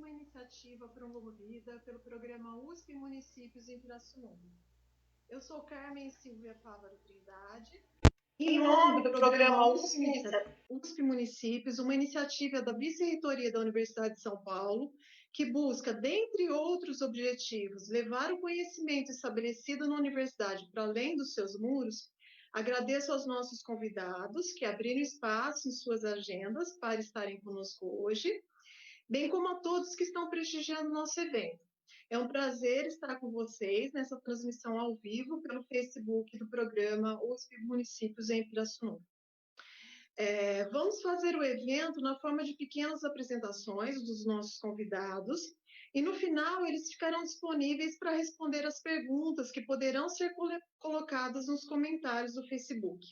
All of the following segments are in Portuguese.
uma iniciativa promovida pelo programa USP Municípios em Pirassununga. Eu sou Carmen Silvia Fávaro Trindade, em nome do programa USP Municípios, uma iniciativa da Vice-Reitoria da Universidade de São Paulo, que busca, dentre outros objetivos, levar o conhecimento estabelecido na universidade para além dos seus muros. Agradeço aos nossos convidados que abriram espaço em suas agendas para estarem conosco hoje, bem como a todos que estão prestigiando o nosso evento. É um prazer estar com vocês nessa transmissão ao vivo pelo Facebook do programa USP Municípios em Pirassununga. Vamos fazer o evento na forma de pequenas apresentações dos nossos convidados e no final eles ficarão disponíveis para responder as perguntas que poderão ser colocadas nos comentários do Facebook.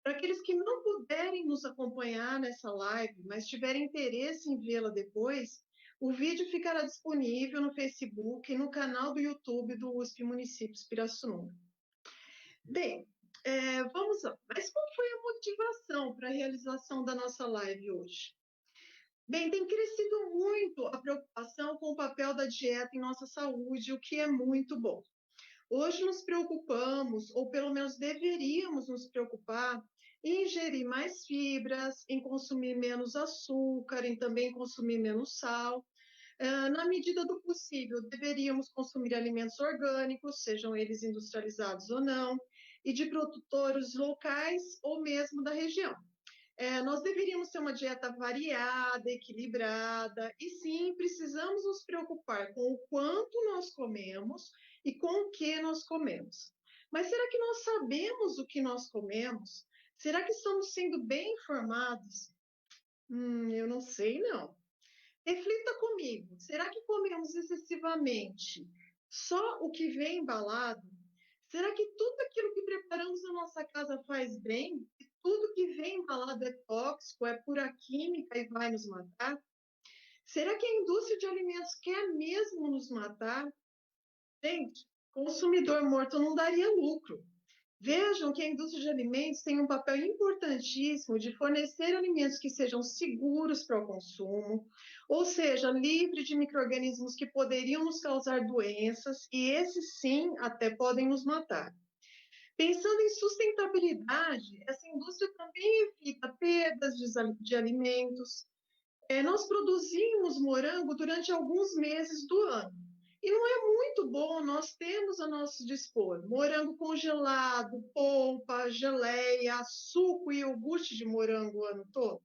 Para aqueles que não puderem nos acompanhar nessa live, mas tiverem interesse em vê-la depois, o vídeo ficará disponível no Facebook e no canal do YouTube do USP Municípios Pirassununga. Bem, vamos lá. Mas qual foi a motivação para a realização da nossa live hoje? Bem, tem crescido muito a preocupação com o papel da dieta em nossa saúde, o que é muito bom. Hoje nos preocupamos, ou pelo menos deveríamos nos preocupar, em ingerir mais fibras, em consumir menos açúcar, em também consumir menos sal. Na medida do possível, deveríamos consumir alimentos orgânicos, sejam eles industrializados ou não, e de produtores locais ou mesmo da região. Nós deveríamos ter uma dieta variada, equilibrada, e sim, precisamos nos preocupar com o quanto nós comemos e com o que nós comemos. Mas será que nós sabemos o que nós comemos? Será que estamos sendo bem informados? Eu não sei, não. Reflita comigo, será que comemos excessivamente só o que vem embalado? Será que tudo aquilo que preparamos na nossa casa faz bem? E tudo que vem embalado é tóxico, é pura química e vai nos matar? Será que a indústria de alimentos quer mesmo nos matar? Gente, consumidor morto não daria lucro. Vejam que a indústria de alimentos tem um papel importantíssimo de fornecer alimentos que sejam seguros para o consumo, ou seja, livre de micro-organismos que poderiam nos causar doenças, e esses sim até podem nos matar. Pensando em sustentabilidade, essa indústria também evita perdas de alimentos. Nós produzimos morango durante alguns meses do ano. E não é muito bom nós termos a nosso dispor morango congelado, polpa, geleia, suco e iogurte de morango o ano todo.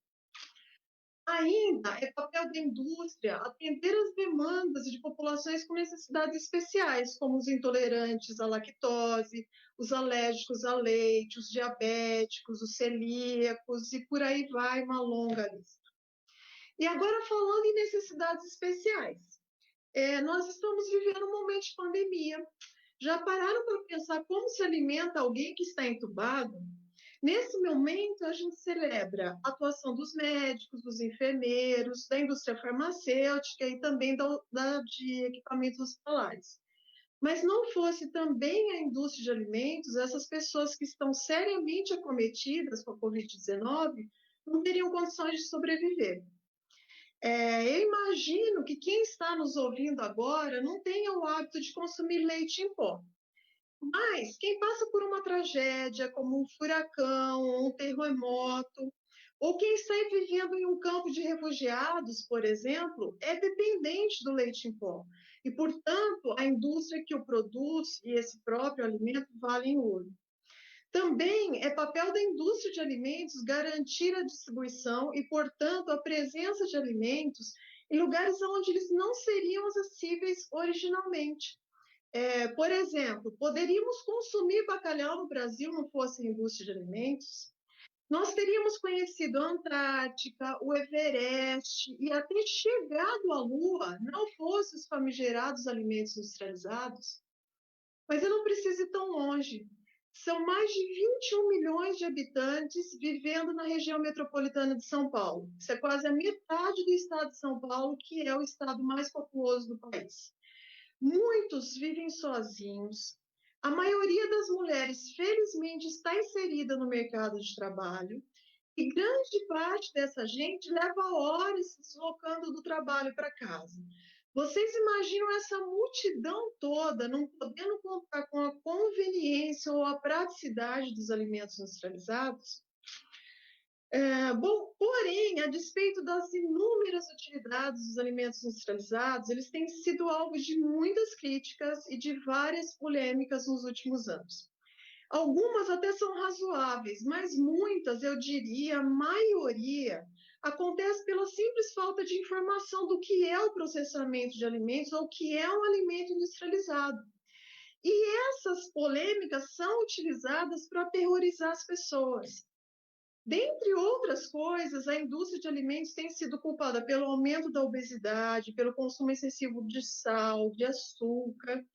Ainda é papel da indústria atender às demandas de populações com necessidades especiais, como os intolerantes à lactose, os alérgicos a leite, os diabéticos, os celíacos e por aí vai uma longa lista. E agora falando em necessidades especiais, nós estamos vivendo um momento de pandemia. Já pararam para pensar como se alimenta alguém que está entubado? Nesse momento, a gente celebra a atuação dos médicos, dos enfermeiros, da indústria farmacêutica e também de equipamentos hospitalares. Mas não fosse também a indústria de alimentos, essas pessoas que estão seriamente acometidas com a Covid-19 não teriam condições de sobreviver. Eu imagino que quem está nos ouvindo agora não tenha o hábito de consumir leite em pó. Mas quem passa por uma tragédia, como um furacão, um terremoto, ou quem está vivendo em um campo de refugiados, por exemplo, é dependente do leite em pó. E, portanto, a indústria que o produz e esse próprio alimento valem ouro. Também é papel da indústria de alimentos garantir a distribuição e, portanto, a presença de alimentos em lugares onde eles não seriam acessíveis originalmente. Por exemplo, poderíamos consumir bacalhau no Brasil não fosse a indústria de alimentos? Nós teríamos conhecido a Antártica, o Everest e até chegado à Lua, não fossem os famigerados alimentos industrializados? Mas eu não preciso ir tão longe. São mais de 21 milhões de habitantes vivendo na região metropolitana de São Paulo. Isso é quase a metade do estado de São Paulo, que é o estado mais populoso do país. Muitos vivem sozinhos. A maioria das mulheres, felizmente, está inserida no mercado de trabalho. E grande parte dessa gente leva horas se deslocando do trabalho para casa. Vocês imaginam essa multidão toda não podendo contar com a conveniência ou a praticidade dos alimentos industrializados? Bom, porém, a despeito das inúmeras utilidades dos alimentos industrializados, eles têm sido alvo de muitas críticas e de várias polêmicas nos últimos anos. Algumas até são razoáveis, mas muitas, eu diria, a maioria, acontece pela simples falta de informação do que é o processamento de alimentos ou o que é um alimento industrializado. E essas polêmicas são utilizadas para aterrorizar as pessoas. Dentre outras coisas, a indústria de alimentos tem sido culpada pelo aumento da obesidade, pelo consumo excessivo de sal, de açúcar,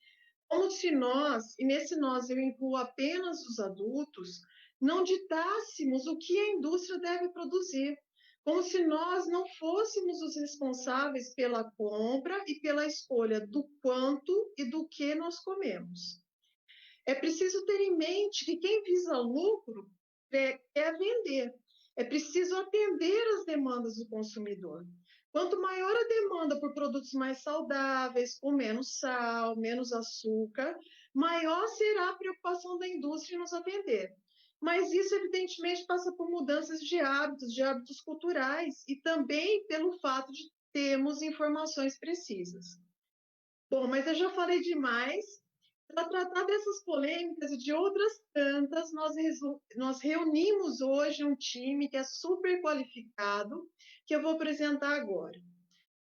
como se nós, e nesse nós eu incluo apenas os adultos, não ditássemos o que a indústria deve produzir, como se nós não fôssemos os responsáveis pela compra e pela escolha do quanto e do que nós comemos. É preciso ter em mente que quem visa lucro quer vender. É preciso atender às demandas do consumidor. Quanto maior a demanda por produtos mais saudáveis, com menos sal, menos açúcar, maior será a preocupação da indústria em nos atender. Mas isso, evidentemente, passa por mudanças de hábitos culturais e também pelo fato de termos informações precisas. Bom, mas eu já falei demais. Para tratar dessas polêmicas e de outras tantas, nós reunimos hoje um time que é super qualificado, que eu vou apresentar agora.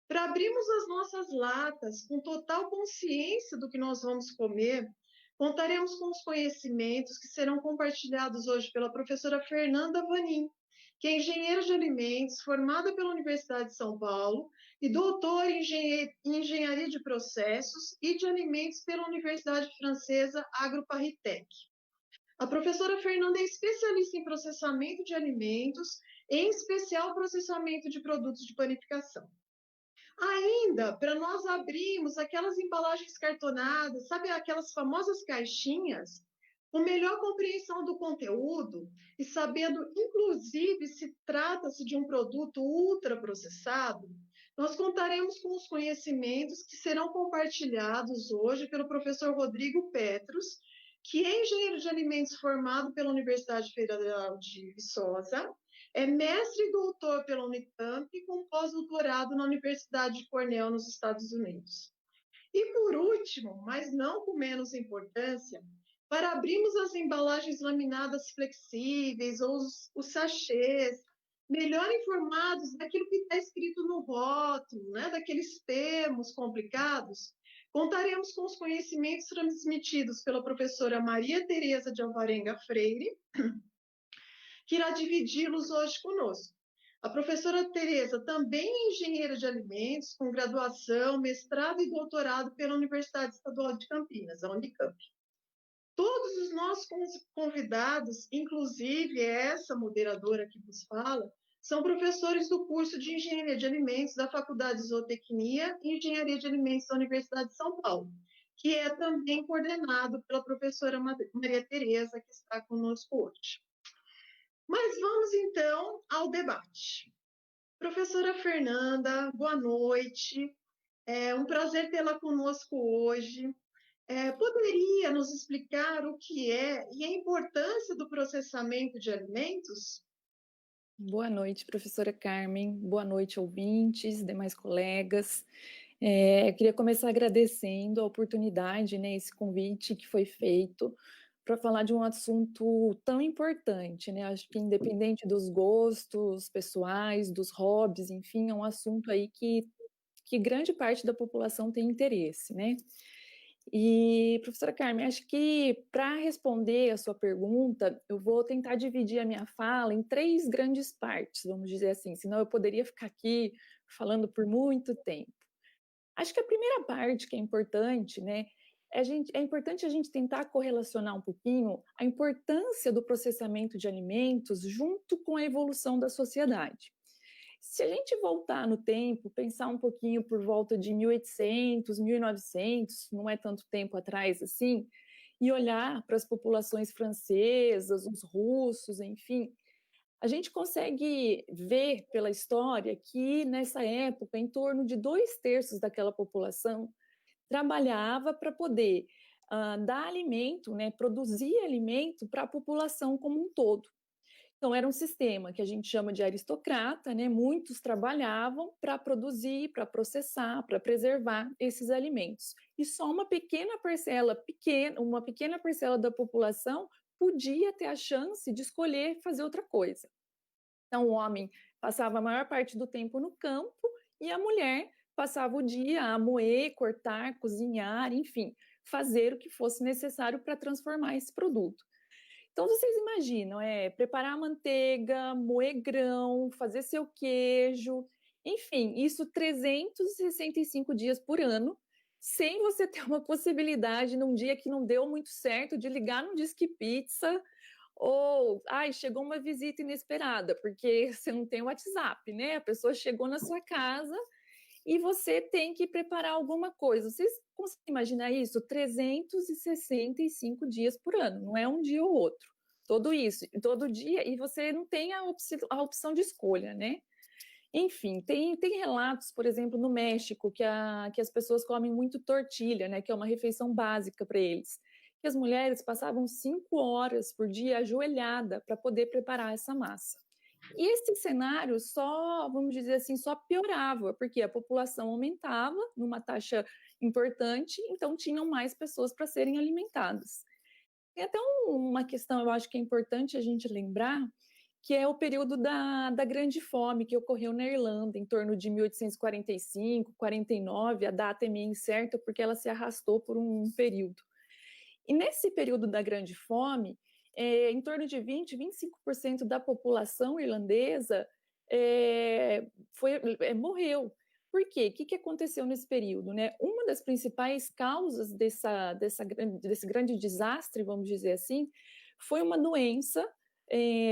Para abrirmos as nossas latas com total consciência do que nós vamos comer, contaremos com os conhecimentos que serão compartilhados hoje pela professora Fernanda Vanin, que é engenheira de alimentos, formada pela Universidade de São Paulo e doutora em engenharia de processos e de alimentos pela Universidade Francesa AgroParisTech. A professora Fernanda é especialista em processamento de alimentos, em especial processamento de produtos de panificação. Ainda, para nós abrirmos aquelas embalagens cartonadas, sabe aquelas famosas caixinhas, com melhor compreensão do conteúdo e sabendo, inclusive, se trata-se de um produto ultraprocessado, nós contaremos com os conhecimentos que serão compartilhados hoje pelo professor Rodrigo Petros, que é engenheiro de alimentos formado pela Universidade Federal de Viçosa, é mestre e doutor pela Unicamp e com pós-doutorado na Universidade de Cornell, nos Estados Unidos. E por último, mas não com menos importância, para abrirmos as embalagens laminadas flexíveis ou os sachês, melhor informados daquilo que está escrito no rótulo, né, daqueles termos complicados, contaremos com os conhecimentos transmitidos pela professora Maria Tereza de Alvarenga Freire, que irá dividi-los hoje conosco. A professora Tereza também é engenheira de alimentos, com graduação, mestrado e doutorado pela Universidade Estadual de Campinas, a Unicamp. Todos os nossos convidados, inclusive essa moderadora que vos fala, são professores do curso de Engenharia de Alimentos da Faculdade de Zootecnia e Engenharia de Alimentos da Universidade de São Paulo, que é também coordenado pela professora Maria Tereza, que está conosco hoje. Mas vamos então ao debate. Professora Fernanda, boa noite. É um prazer tê-la conosco hoje. Poderia nos explicar o que é e a importância do processamento de alimentos? Boa noite, professora Carmen. Boa noite, ouvintes, demais colegas. Eu queria começar agradecendo a oportunidade, né, esse convite que foi feito para falar de um assunto tão importante, né? Acho que independente dos gostos pessoais, dos hobbies, enfim, é um assunto aí que grande parte da população tem interesse, né? E, professora Carmen, acho que para responder a sua pergunta, eu vou tentar dividir a minha fala em 3 grandes partes, vamos dizer assim, senão eu poderia ficar aqui falando por muito tempo. Acho que a primeira parte que é importante, né, é importante a gente tentar correlacionar um pouquinho a importância do processamento de alimentos junto com a evolução da sociedade. Se a gente voltar no tempo, pensar um pouquinho por volta de 1800, 1900, não é tanto tempo atrás assim, e olhar para as populações francesas, os russos, enfim, A gente consegue ver pela história que, nessa época, em torno de 2/3 daquela população trabalhava para poder dar alimento, né, produzir alimento para a população como um todo. Então, era um sistema que a gente chama de aristocrata, né? Muitos trabalhavam para produzir, para processar, para preservar esses alimentos. E só uma pequena parcela da população podia ter a chance de escolher fazer outra coisa. Então, o homem passava a maior parte do tempo no campo e a mulher passava o dia a moer, cortar, cozinhar, enfim, fazer o que fosse necessário para transformar esse produto. Então, vocês imaginam, preparar a manteiga, moer grão, fazer seu queijo, enfim, isso 365 dias por ano, sem você ter uma possibilidade, num dia que não deu muito certo, de ligar no Disque Pizza, ou, chegou uma visita inesperada, porque você não tem WhatsApp, né? A pessoa chegou na sua casa e você tem que preparar alguma coisa. Vocês conseguem imaginar isso? 365 dias por ano, não é um dia ou outro. Todo dia, e você não tem a opção de escolha, né? Enfim, tem relatos, por exemplo, no México, que as pessoas comem muito tortilha, né? Que é uma refeição básica para eles. Que as mulheres passavam 5 horas por dia ajoelhada para poder preparar essa massa. E esse cenário só, vamos dizer assim, só piorava, porque a população aumentava numa taxa importante, então tinham mais pessoas para serem alimentadas. Tem até uma questão, eu acho que é importante a gente lembrar, que é o período da Grande Fome, que ocorreu na Irlanda, em torno de 1845, 49, a data é meio incerta, porque ela se arrastou por um período. E nesse período da Grande Fome, em torno de 25% da população irlandesa morreu. Por quê? O que aconteceu nesse período, né? Uma das principais causas desse grande desastre, vamos dizer assim, foi uma doença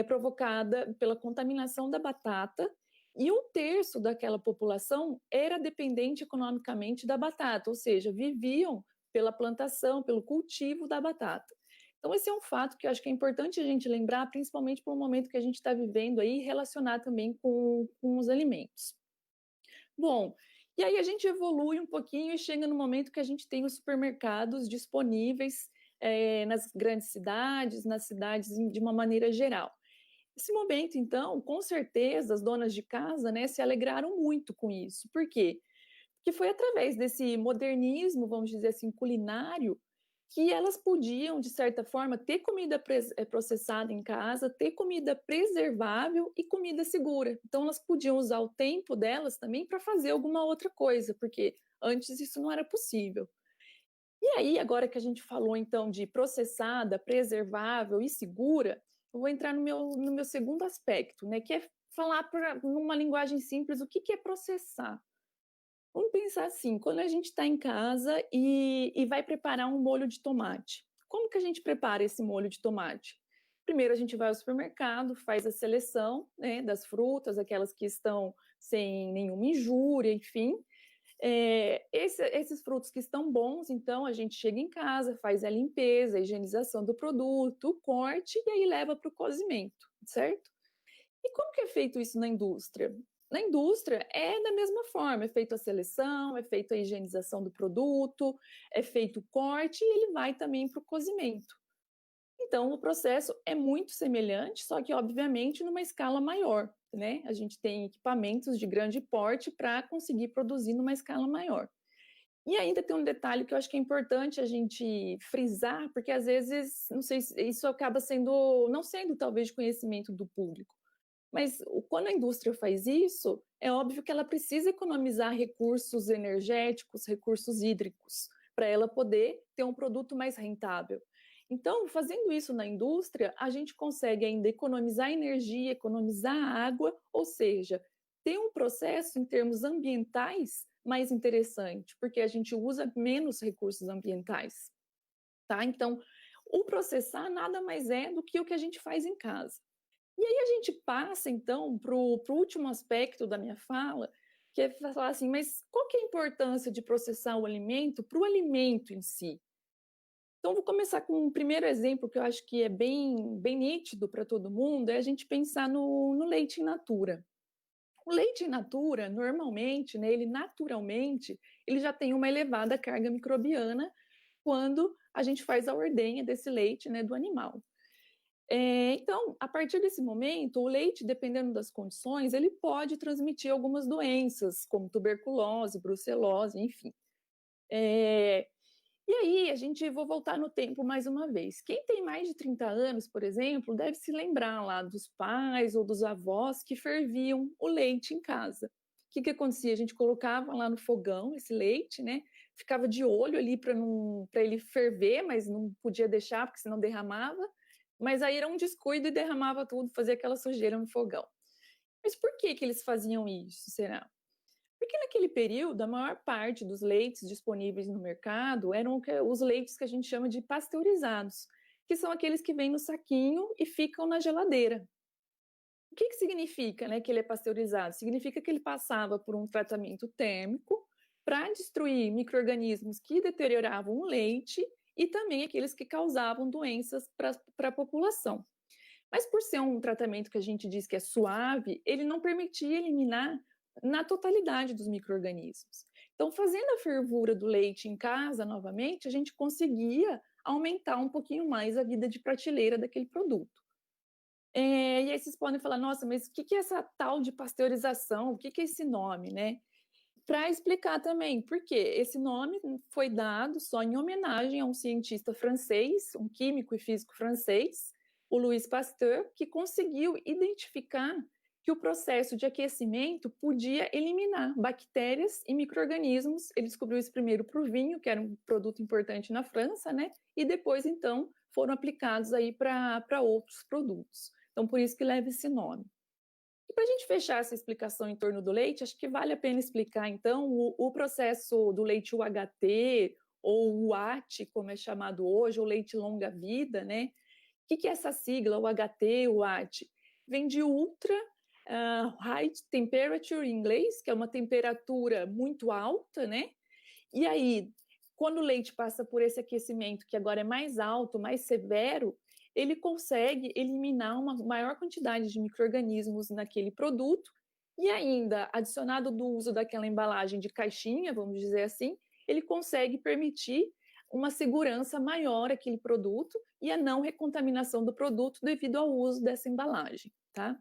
provocada pela contaminação da batata, e 1/3 daquela população era dependente economicamente da batata, ou seja, viviam pela plantação, pelo cultivo da batata. Então, esse é um fato que eu acho que é importante a gente lembrar, principalmente pelo momento que a gente está vivendo aí, relacionar também com os alimentos. Bom, e aí a gente evolui um pouquinho e chega no momento que a gente tem os supermercados disponíveis nas grandes cidades, nas cidades de uma maneira geral. Esse momento, então, com certeza, as donas de casa, né, se alegraram muito com isso. Por quê? Porque foi através desse modernismo, vamos dizer assim, culinário, que elas podiam, de certa forma, ter comida processada em casa, ter comida preservável e comida segura. Então, elas podiam usar o tempo delas também para fazer alguma outra coisa, porque antes isso não era possível. E aí, agora que a gente falou, então, de processada, preservável e segura, eu vou entrar no meu segundo aspecto, né, que é falar numa linguagem simples o que é processar. Vamos pensar assim, quando a gente está em casa e vai preparar um molho de tomate. Como que a gente prepara esse molho de tomate? Primeiro a gente vai ao supermercado, faz a seleção, né, das frutas, aquelas que estão sem nenhuma injúria, enfim. Esses frutos que estão bons, então a gente chega em casa, faz a limpeza, a higienização do produto, o corte e aí leva para o cozimento, certo? E como que é feito isso na indústria? Na indústria é da mesma forma, é feita a seleção, é feita a higienização do produto, é feito o corte e ele vai também para o cozimento. Então, o processo é muito semelhante, só que, obviamente, numa escala maior, né? A gente tem equipamentos de grande porte para conseguir produzir numa escala maior. E ainda tem um detalhe que eu acho que é importante a gente frisar, porque às vezes, não sei, isso acaba não sendo talvez de conhecimento do público. Mas quando a indústria faz isso, é óbvio que ela precisa economizar recursos energéticos, recursos hídricos, para ela poder ter um produto mais rentável. Então, fazendo isso na indústria, a gente consegue ainda economizar energia, economizar água, ou seja, ter um processo em termos ambientais mais interessante, porque a gente usa menos recursos ambientais, tá? Então, o processar nada mais é do que o que a gente faz em casa. E aí a gente passa, então, para o último aspecto da minha fala, que é falar assim, mas qual que é a importância de processar o alimento para o alimento em si? Então, vou começar com um primeiro exemplo que eu acho que é bem nítido para todo mundo, é a gente pensar no leite in natura. O leite in natura, normalmente, né, ele naturalmente, ele já tem uma elevada carga microbiana quando a gente faz a ordenha desse leite, né, do animal. Então, a partir desse momento, o leite, dependendo das condições, ele pode transmitir algumas doenças, como tuberculose, brucelose, enfim. E aí, vou voltar no tempo mais uma vez. Quem tem mais de 30 anos, por exemplo, deve se lembrar lá dos pais ou dos avós que ferviam o leite em casa. O que acontecia? A gente colocava lá no fogão esse leite, né? Ficava de olho ali para ele ferver, mas não podia deixar, porque senão derramava. Mas aí era um descuido e derramava tudo, fazia aquela sujeira no fogão. Mas por que eles faziam isso, será? Porque naquele período, a maior parte dos leites disponíveis no mercado eram os leites que a gente chama de pasteurizados, que são aqueles que vêm no saquinho e ficam na geladeira. O que significa, né, que ele é pasteurizado? Significa que ele passava por um tratamento térmico para destruir micro-organismos que deterioravam o leite e também aqueles que causavam doenças para a população. Mas por ser um tratamento que a gente diz que é suave, ele não permitia eliminar na totalidade dos micro-organismos. Então, fazendo a fervura do leite em casa novamente, a gente conseguia aumentar um pouquinho mais a vida de prateleira daquele produto. E aí vocês podem falar, nossa, mas o que é essa tal de pasteurização? O que é esse nome, né? Para explicar também, porque esse nome foi dado só em homenagem a um cientista francês, um químico e físico francês, o Louis Pasteur, que conseguiu identificar que o processo de aquecimento podia eliminar bactérias e micro-organismos. Ele descobriu isso primeiro para o vinho, que era um produto importante na França, né? E depois, então, foram aplicados aí para outros produtos. Então, por isso que leva esse nome. E para a gente fechar essa explicação em torno do leite, acho que vale a pena explicar, então, o processo do leite UHT, ou UAT, como é chamado hoje, ou leite longa-vida, né? O que é essa sigla, UHT, UAT? Vem de Ultra High Temperature em inglês, que é uma temperatura muito alta, né? E aí, quando o leite passa por esse aquecimento, que agora é mais alto, mais severo, ele consegue eliminar uma maior quantidade de micro-organismos naquele produto e ainda, adicionado do uso daquela embalagem de caixinha, vamos dizer assim, ele consegue permitir uma segurança maior àquele produto e a não recontaminação do produto devido ao uso dessa embalagem, tá?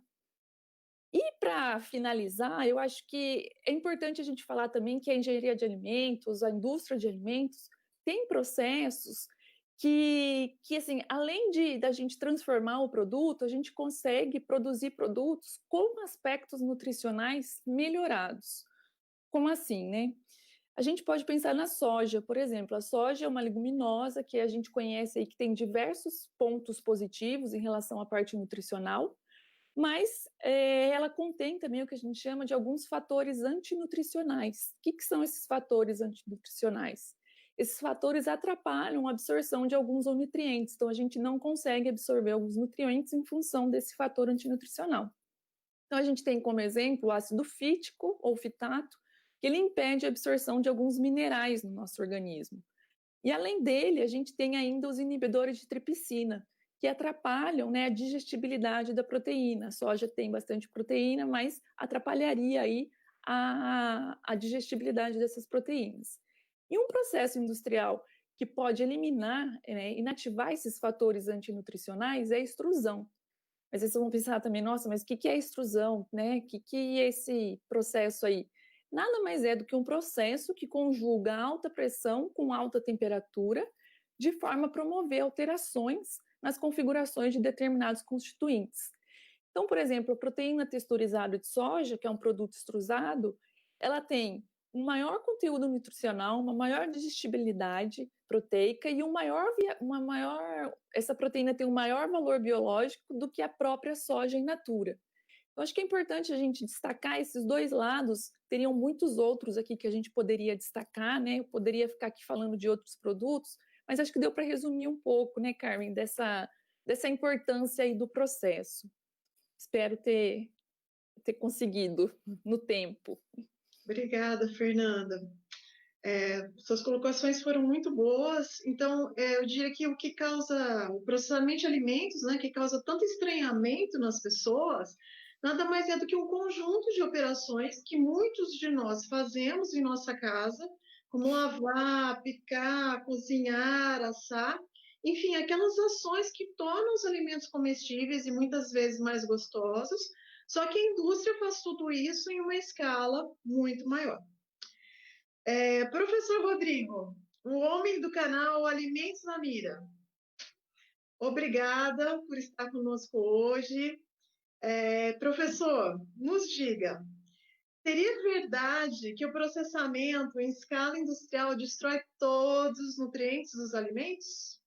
E para finalizar, eu acho que é importante a gente falar também que a engenharia de alimentos, a indústria de alimentos, tem processos que assim, além da gente transformar o produto, a gente consegue produzir produtos com aspectos nutricionais melhorados. Como assim, né? A gente pode pensar na soja, por exemplo. A soja é uma leguminosa que a gente conhece aí que tem diversos pontos positivos em relação à parte nutricional, mas ela contém também o que a gente chama de alguns fatores antinutricionais. O que são esses fatores antinutricionais? Esses fatores atrapalham a absorção de alguns nutrientes, então a gente não consegue absorver alguns nutrientes em função desse fator antinutricional. Então a gente tem como exemplo o ácido fítico ou fitato, que ele impede a absorção de alguns minerais no nosso organismo. E além dele, a gente tem ainda os inibidores de tripsina, que atrapalham, né, a digestibilidade da proteína. A soja tem bastante proteína, mas atrapalharia aí a digestibilidade dessas proteínas. E um processo industrial que pode eliminar, né, inativar esses fatores antinutricionais é a extrusão. Mas aí vocês vão pensar também, nossa, mas o que é a extrusão, né? O que é esse processo aí? Nada mais é do que um processo que conjuga alta pressão com alta temperatura, de forma a promover alterações nas configurações de determinados constituintes. Então, por exemplo, a proteína texturizada de soja, que é um produto extrusado, ela tem um maior conteúdo nutricional, uma maior digestibilidade proteica e essa proteína tem um maior valor biológico do que a própria soja in natura. Eu acho que é importante a gente destacar esses dois lados. Teriam muitos outros aqui que a gente poderia destacar, né? Eu poderia ficar aqui falando de outros produtos, mas acho que deu para resumir um pouco, né, Carmen, dessa importância aí do processo. Espero ter conseguido no tempo. Obrigada, Fernanda. Suas colocações foram muito boas. Então, eu diria que o que causa o processamento de alimentos, né, que causa tanto estranhamento nas pessoas, nada mais é do que um conjunto de operações que muitos de nós fazemos em nossa casa, como lavar, picar, cozinhar, assar, enfim, aquelas ações que tornam os alimentos comestíveis e muitas vezes mais gostosos, só que a indústria faz tudo isso em uma escala muito maior. Professor Rodrigo, o homem do canal Alimentos na Mira, obrigada por estar conosco hoje. Professor, nos diga, seria verdade que o processamento em escala industrial destrói todos os nutrientes dos alimentos?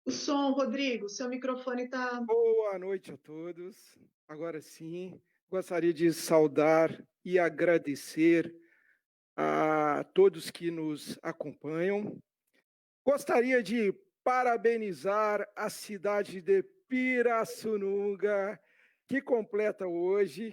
O som, Rodrigo, seu microfone está... Boa noite a todos. Agora sim, gostaria de saudar e agradecer a todos que nos acompanham. Gostaria de parabenizar a cidade de Pirassununga, que completa hoje,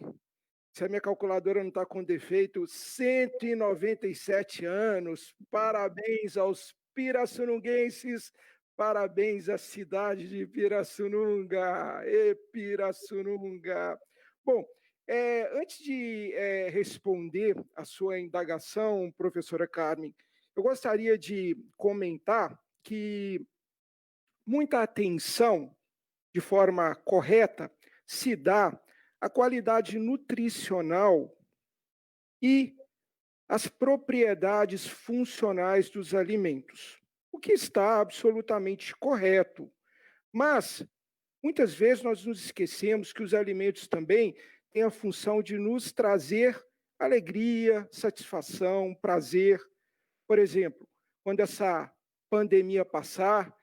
se a minha calculadora não está com defeito, 197 anos. Parabéns aos pirassununguenses, parabéns à cidade de Pirassununga, e Pirassununga. Bom, antes de responder a sua indagação, professora Carmen, eu gostaria de comentar que muita atenção, de forma correta, se dá à qualidade nutricional e às propriedades funcionais dos alimentos, o que está absolutamente correto. Mas, muitas vezes, nós nos esquecemos que os alimentos também têm a função de nos trazer alegria, satisfação, prazer. Por exemplo, quando essa pandemia passar,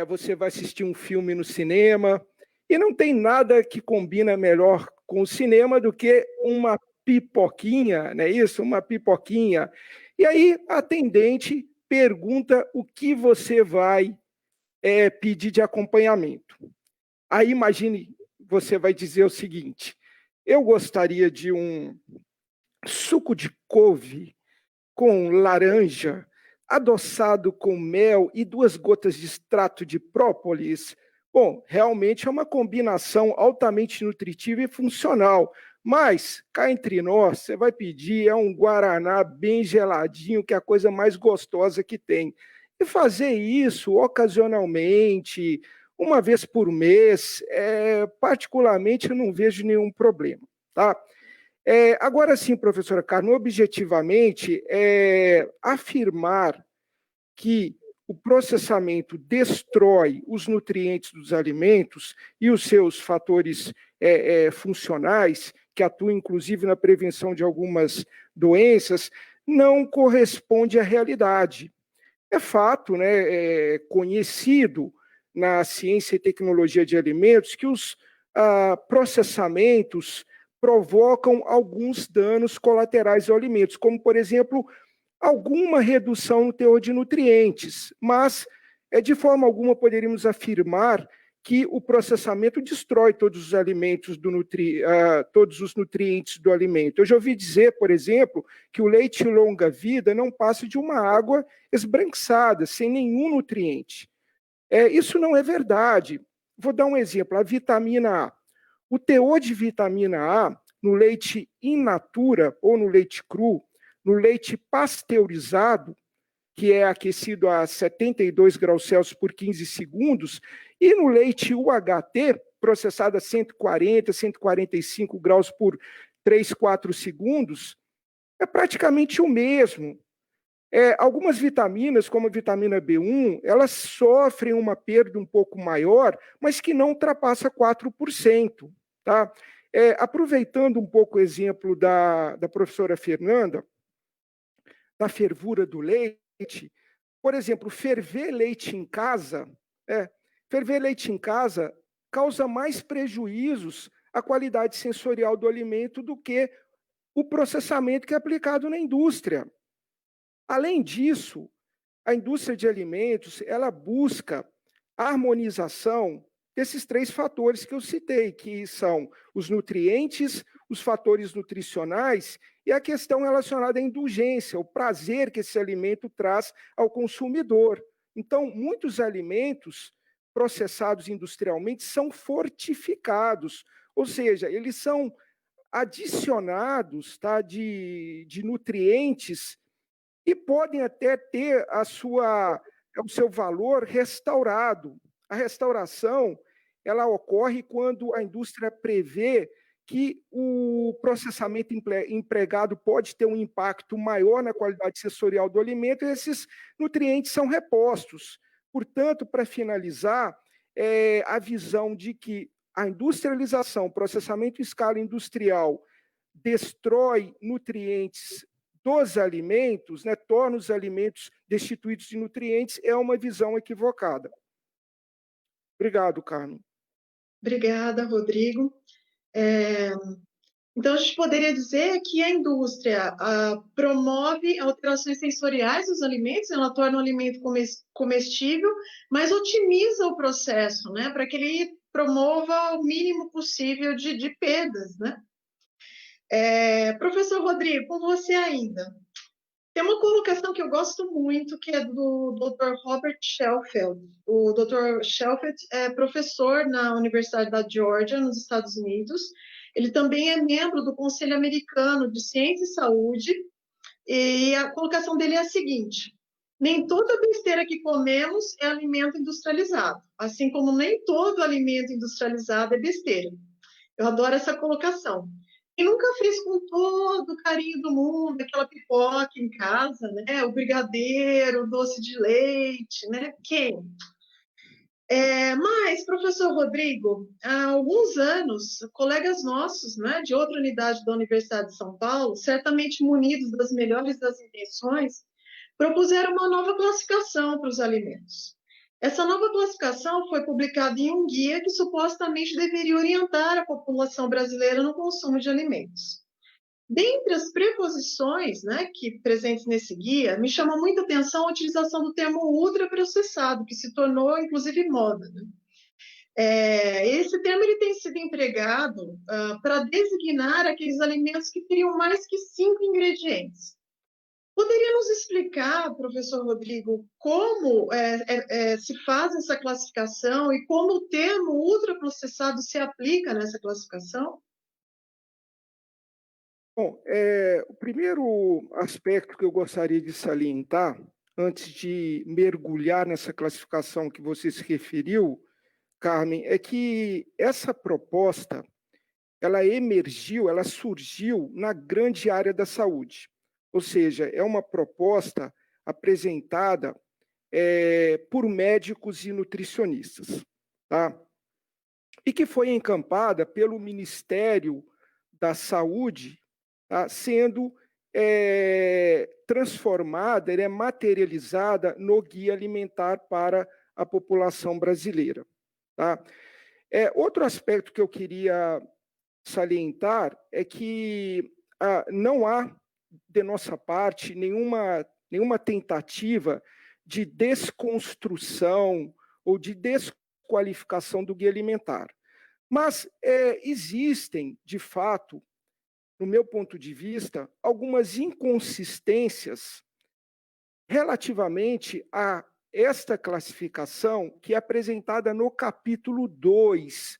você vai assistir um filme no cinema, e não tem nada que combina melhor com o cinema do que uma pipoquinha, não é isso? Uma pipoquinha. E aí a atendente pergunta o que você vai pedir de acompanhamento. Aí imagine, você vai dizer o seguinte: eu gostaria de um suco de couve com laranja, adoçado com mel e 2 gotas de extrato de própolis. Bom, realmente é uma combinação altamente nutritiva e funcional, mas, cá entre nós, você vai pedir um guaraná bem geladinho, que é a coisa mais gostosa que tem. E fazer isso ocasionalmente, uma vez por mês, particularmente eu não vejo nenhum problema, tá? Agora sim, professora Carmen, objetivamente, afirmar que o processamento destrói os nutrientes dos alimentos e os seus fatores funcionais, que atuam inclusive na prevenção de algumas doenças, não corresponde à realidade. É fato, né, conhecido na ciência e tecnologia de alimentos que os processamentos provocam alguns danos colaterais aos alimentos, como, por exemplo, alguma redução no teor de nutrientes, mas, de forma alguma, poderíamos afirmar que o processamento destrói todos os alimentos, todos os nutrientes do alimento. Eu já ouvi dizer, por exemplo, que o leite longa-vida não passa de uma água esbranquiçada, sem nenhum nutriente. Isso não é verdade. Vou dar um exemplo, a vitamina A. O teor de vitamina A no leite in natura ou no leite cru, no leite pasteurizado, que é aquecido a 72 graus Celsius por 15 segundos, e no leite UHT, processado a 140, 145 graus por 3, 4 segundos, é praticamente o mesmo. Algumas vitaminas, como a vitamina B1, elas sofrem uma perda um pouco maior, mas que não ultrapassa 4%. Tá? Aproveitando um pouco o exemplo da professora Fernanda, da fervura do leite, por exemplo, ferver leite em casa causa mais prejuízos à qualidade sensorial do alimento do que o processamento que é aplicado na indústria. Além disso, a indústria de alimentos, ela busca a harmonização desses 3 fatores que eu citei, que são os nutrientes, os fatores nutricionais e a questão relacionada à indulgência, o prazer que esse alimento traz ao consumidor. Então, muitos alimentos processados industrialmente são fortificados, ou seja, eles são adicionados, tá, de nutrientes e podem até ter o seu valor restaurado. A restauração, ela ocorre quando a indústria prevê que o processamento empregado pode ter um impacto maior na qualidade sensorial do alimento e esses nutrientes são repostos. Portanto, para finalizar, a visão de que a industrialização, o processamento em escala industrial, destrói nutrientes dos alimentos, né, torna os alimentos destituídos de nutrientes, é uma visão equivocada. Obrigado, Carmen. Obrigada, Rodrigo. Então, a gente poderia dizer que a indústria promove alterações sensoriais dos alimentos, ela torna o alimento comestível, mas otimiza o processo, né, para que ele promova o mínimo possível de perdas, né? Professor Rodrigo, com você ainda. Tem uma colocação que eu gosto muito, que é do Dr. Robert Shelfeld. O Dr. Shelfeld é professor na Universidade da Georgia, nos Estados Unidos. Ele também é membro do Conselho Americano de Ciência e Saúde. E a colocação dele é a seguinte: nem toda besteira que comemos é alimento industrializado, assim como nem todo alimento industrializado é besteira. Eu adoro essa colocação. Quem nunca fez com todo o carinho do mundo aquela pipoca em casa, né? O brigadeiro, o doce de leite, né? Quem? Mas, professor Rodrigo, há alguns anos, colegas nossos, né, de outra unidade da Universidade de São Paulo, certamente munidos das melhores das intenções, propuseram uma nova classificação para os alimentos. Essa nova classificação foi publicada em um guia que supostamente deveria orientar a população brasileira no consumo de alimentos. Dentre as preposições, né, que presentes nesse guia, me chama muita atenção a utilização do termo ultraprocessado, que se tornou, inclusive, moda. Né? Esse termo ele tem sido empregado para designar aqueles alimentos que teriam mais que 5 ingredientes. Poderia nos explicar, professor Rodrigo, como se faz essa classificação e como o termo ultraprocessado se aplica nessa classificação? Bom, o primeiro aspecto que eu gostaria de salientar, antes de mergulhar nessa classificação que você se referiu, Carmen, é que essa proposta, ela emergiu, ela surgiu na grande área da saúde. Ou seja, é uma proposta apresentada por médicos e nutricionistas, tá? E que foi encampada pelo Ministério da Saúde, tá? Sendo transformada, materializada no Guia Alimentar para a População Brasileira. Tá? Outro aspecto que eu queria salientar é que não há, de nossa parte, nenhuma tentativa de desconstrução ou de desqualificação do guia alimentar. Mas existem, de fato, no meu ponto de vista, algumas inconsistências relativamente a esta classificação que é apresentada no capítulo 2,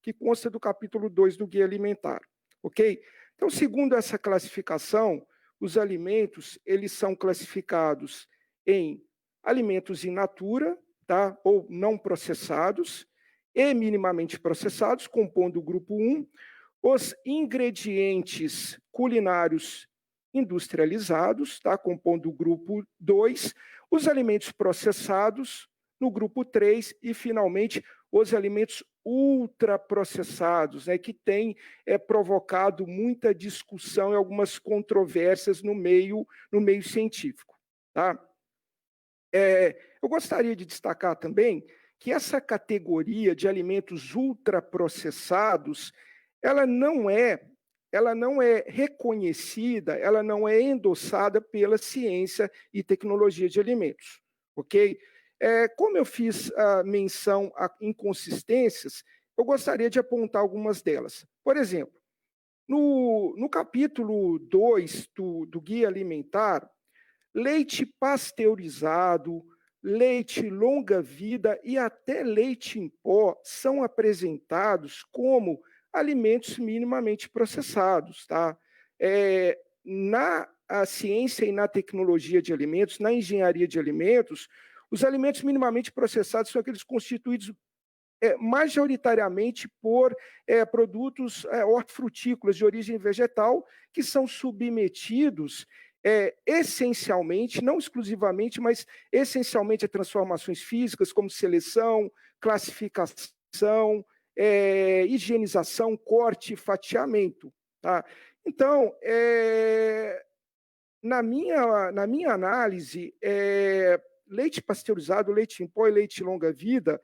que consta do capítulo 2 do Guia Alimentar, ok? Então, segundo essa classificação, os alimentos, eles são classificados em alimentos in natura, tá? Ou não processados, e minimamente processados, compondo o grupo 1, os ingredientes culinários industrializados, tá? Compondo o grupo 2, os alimentos processados no grupo 3 e, finalmente, os alimentos ultraprocessados, né, que têm provocado muita discussão e algumas controvérsias no meio científico. Tá? Eu gostaria de destacar também que essa categoria de alimentos ultraprocessados, ela não é reconhecida, ela não é endossada pela ciência e tecnologia de alimentos, ok? Como eu fiz a menção a inconsistências, eu gostaria de apontar algumas delas. Por exemplo, no capítulo 2 do Guia Alimentar, leite pasteurizado, leite longa-vida e até leite em pó são apresentados como alimentos minimamente processados, tá? Na ciência e na tecnologia de alimentos, na engenharia de alimentos, os alimentos minimamente processados são aqueles constituídos majoritariamente por produtos hortifrutícolas de origem vegetal que são submetidos essencialmente, não exclusivamente, mas essencialmente a transformações físicas, como seleção, classificação, higienização, corte, fatiamento. Tá? Então, na minha análise, leite pasteurizado, leite em pó e leite longa-vida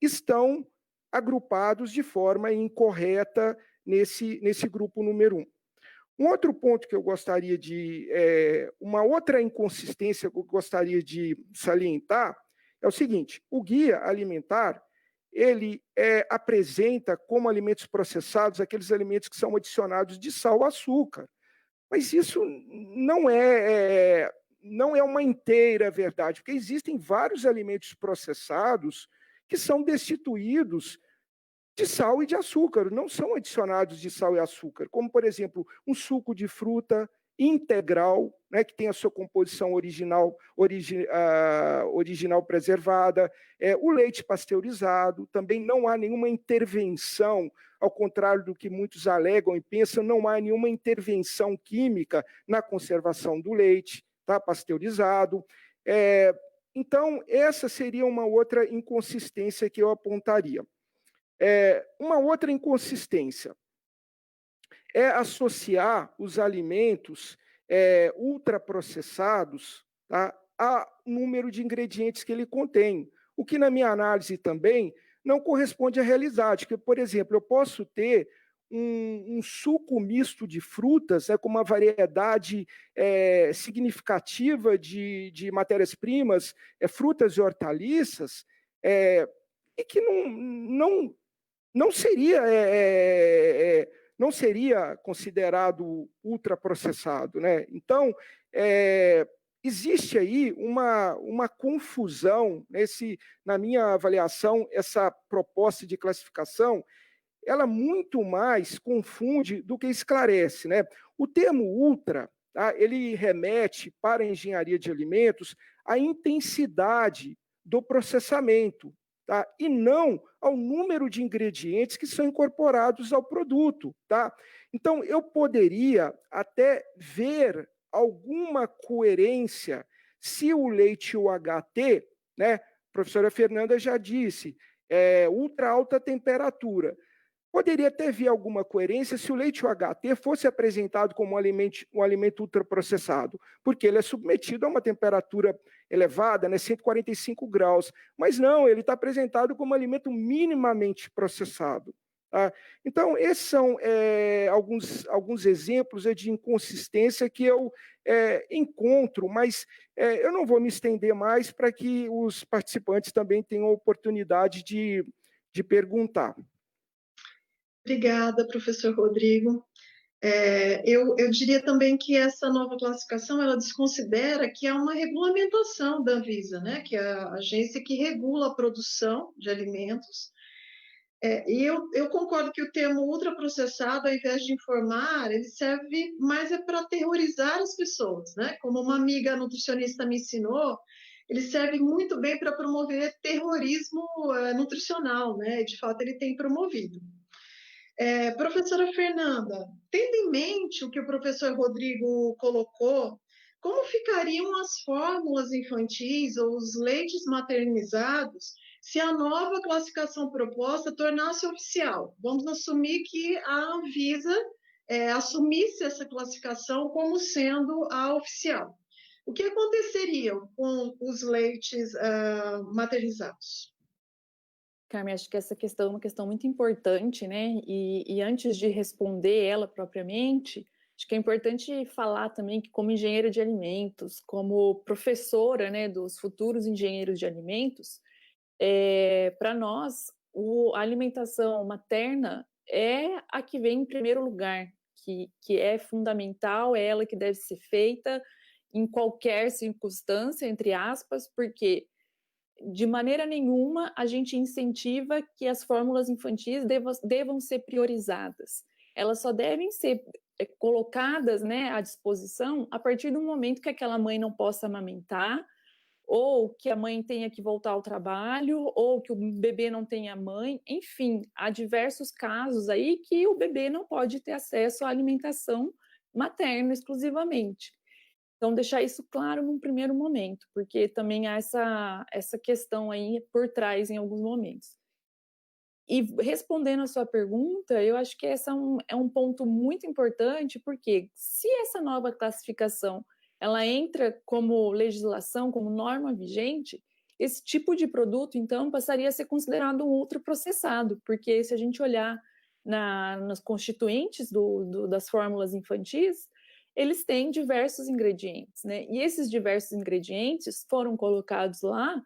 estão agrupados de forma incorreta nesse grupo número 1. Um outro ponto que eu gostaria de... uma outra inconsistência que eu gostaria de salientar é o seguinte: o guia alimentar, ele apresenta como alimentos processados aqueles alimentos que são adicionados de sal ou açúcar. Mas isso não é uma inteira verdade, porque existem vários alimentos processados que são destituídos de sal e de açúcar, não são adicionados de sal e açúcar, como, por exemplo, um suco de fruta integral, né, que tem a sua composição original preservada, o leite pasteurizado, também não há nenhuma intervenção, ao contrário do que muitos alegam e pensam, não há nenhuma intervenção química na conservação do leite, tá, pasteurizado. Então, essa seria uma outra inconsistência que eu apontaria. Uma outra inconsistência é associar os alimentos ultraprocessados, tá, a número de ingredientes que ele contém, o que, na minha análise também, não corresponde à realidade. Porque, por exemplo, eu posso ter um suco misto de frutas, com uma variedade significativa de matérias-primas, frutas e hortaliças, e que não seria considerado ultraprocessado, né? Então, existe aí uma confusão, na minha avaliação, essa proposta de classificação, ela muito mais confunde do que esclarece, né? O termo ultra, tá, ele remete para a engenharia de alimentos à intensidade do processamento, tá? E não ao número de ingredientes que são incorporados ao produto. Tá? Então, eu poderia até ver alguma coerência se o leite UHT, né, a professora Fernanda já disse, ultra alta temperatura. Poderia até vir alguma coerência se o leite UHT fosse apresentado como um alimento ultraprocessado, porque ele é submetido a uma temperatura elevada, né, 145 graus. Mas não, ele está apresentado como alimento minimamente processado. Tá? Então, esses são alguns exemplos de inconsistência que eu encontro, mas eu não vou me estender mais para que os participantes também tenham a oportunidade de perguntar. Obrigada, professor Rodrigo. Eu diria também que essa nova classificação, ela desconsidera que há uma regulamentação da Anvisa, né? Que é a agência que regula a produção de alimentos. E eu concordo que o termo ultraprocessado, ao invés de informar, ele serve mais para aterrorizar as pessoas, né? Como uma amiga nutricionista me ensinou, ele serve muito bem para promover terrorismo nutricional, né? De fato, ele tem promovido. Professora Fernanda, tendo em mente o que o professor Rodrigo colocou, como ficariam as fórmulas infantis ou os leites maternizados se a nova classificação proposta tornasse oficial? Vamos assumir que a Anvisa assumisse essa classificação como sendo a oficial. O que aconteceria com os leites maternizados? Carmen, acho que essa questão é uma questão muito importante, né? E antes de responder ela propriamente, acho que é importante falar também que, como engenheira de alimentos, como professora, né, dos futuros engenheiros de alimentos, para nós, a alimentação materna é a que vem em primeiro lugar, que é fundamental, é ela que deve ser feita em qualquer circunstância, entre aspas, porque de maneira nenhuma a gente incentiva que as fórmulas infantis devam ser priorizadas. Elas só devem ser colocadas, né, à disposição a partir do momento que aquela mãe não possa amamentar, ou que a mãe tenha que voltar ao trabalho, ou que o bebê não tenha mãe, enfim, há diversos casos aí que o bebê não pode ter acesso à alimentação materna exclusivamente. Então, deixar isso claro num primeiro momento, porque também há essa questão aí por trás em alguns momentos. E respondendo a sua pergunta, eu acho que esse é um ponto muito importante, porque se essa nova classificação ela entra como legislação, como norma vigente, esse tipo de produto, então, passaria a ser considerado um ultraprocessado, porque se a gente olhar nas constituintes das fórmulas infantis, eles têm diversos ingredientes, né? E esses diversos ingredientes foram colocados lá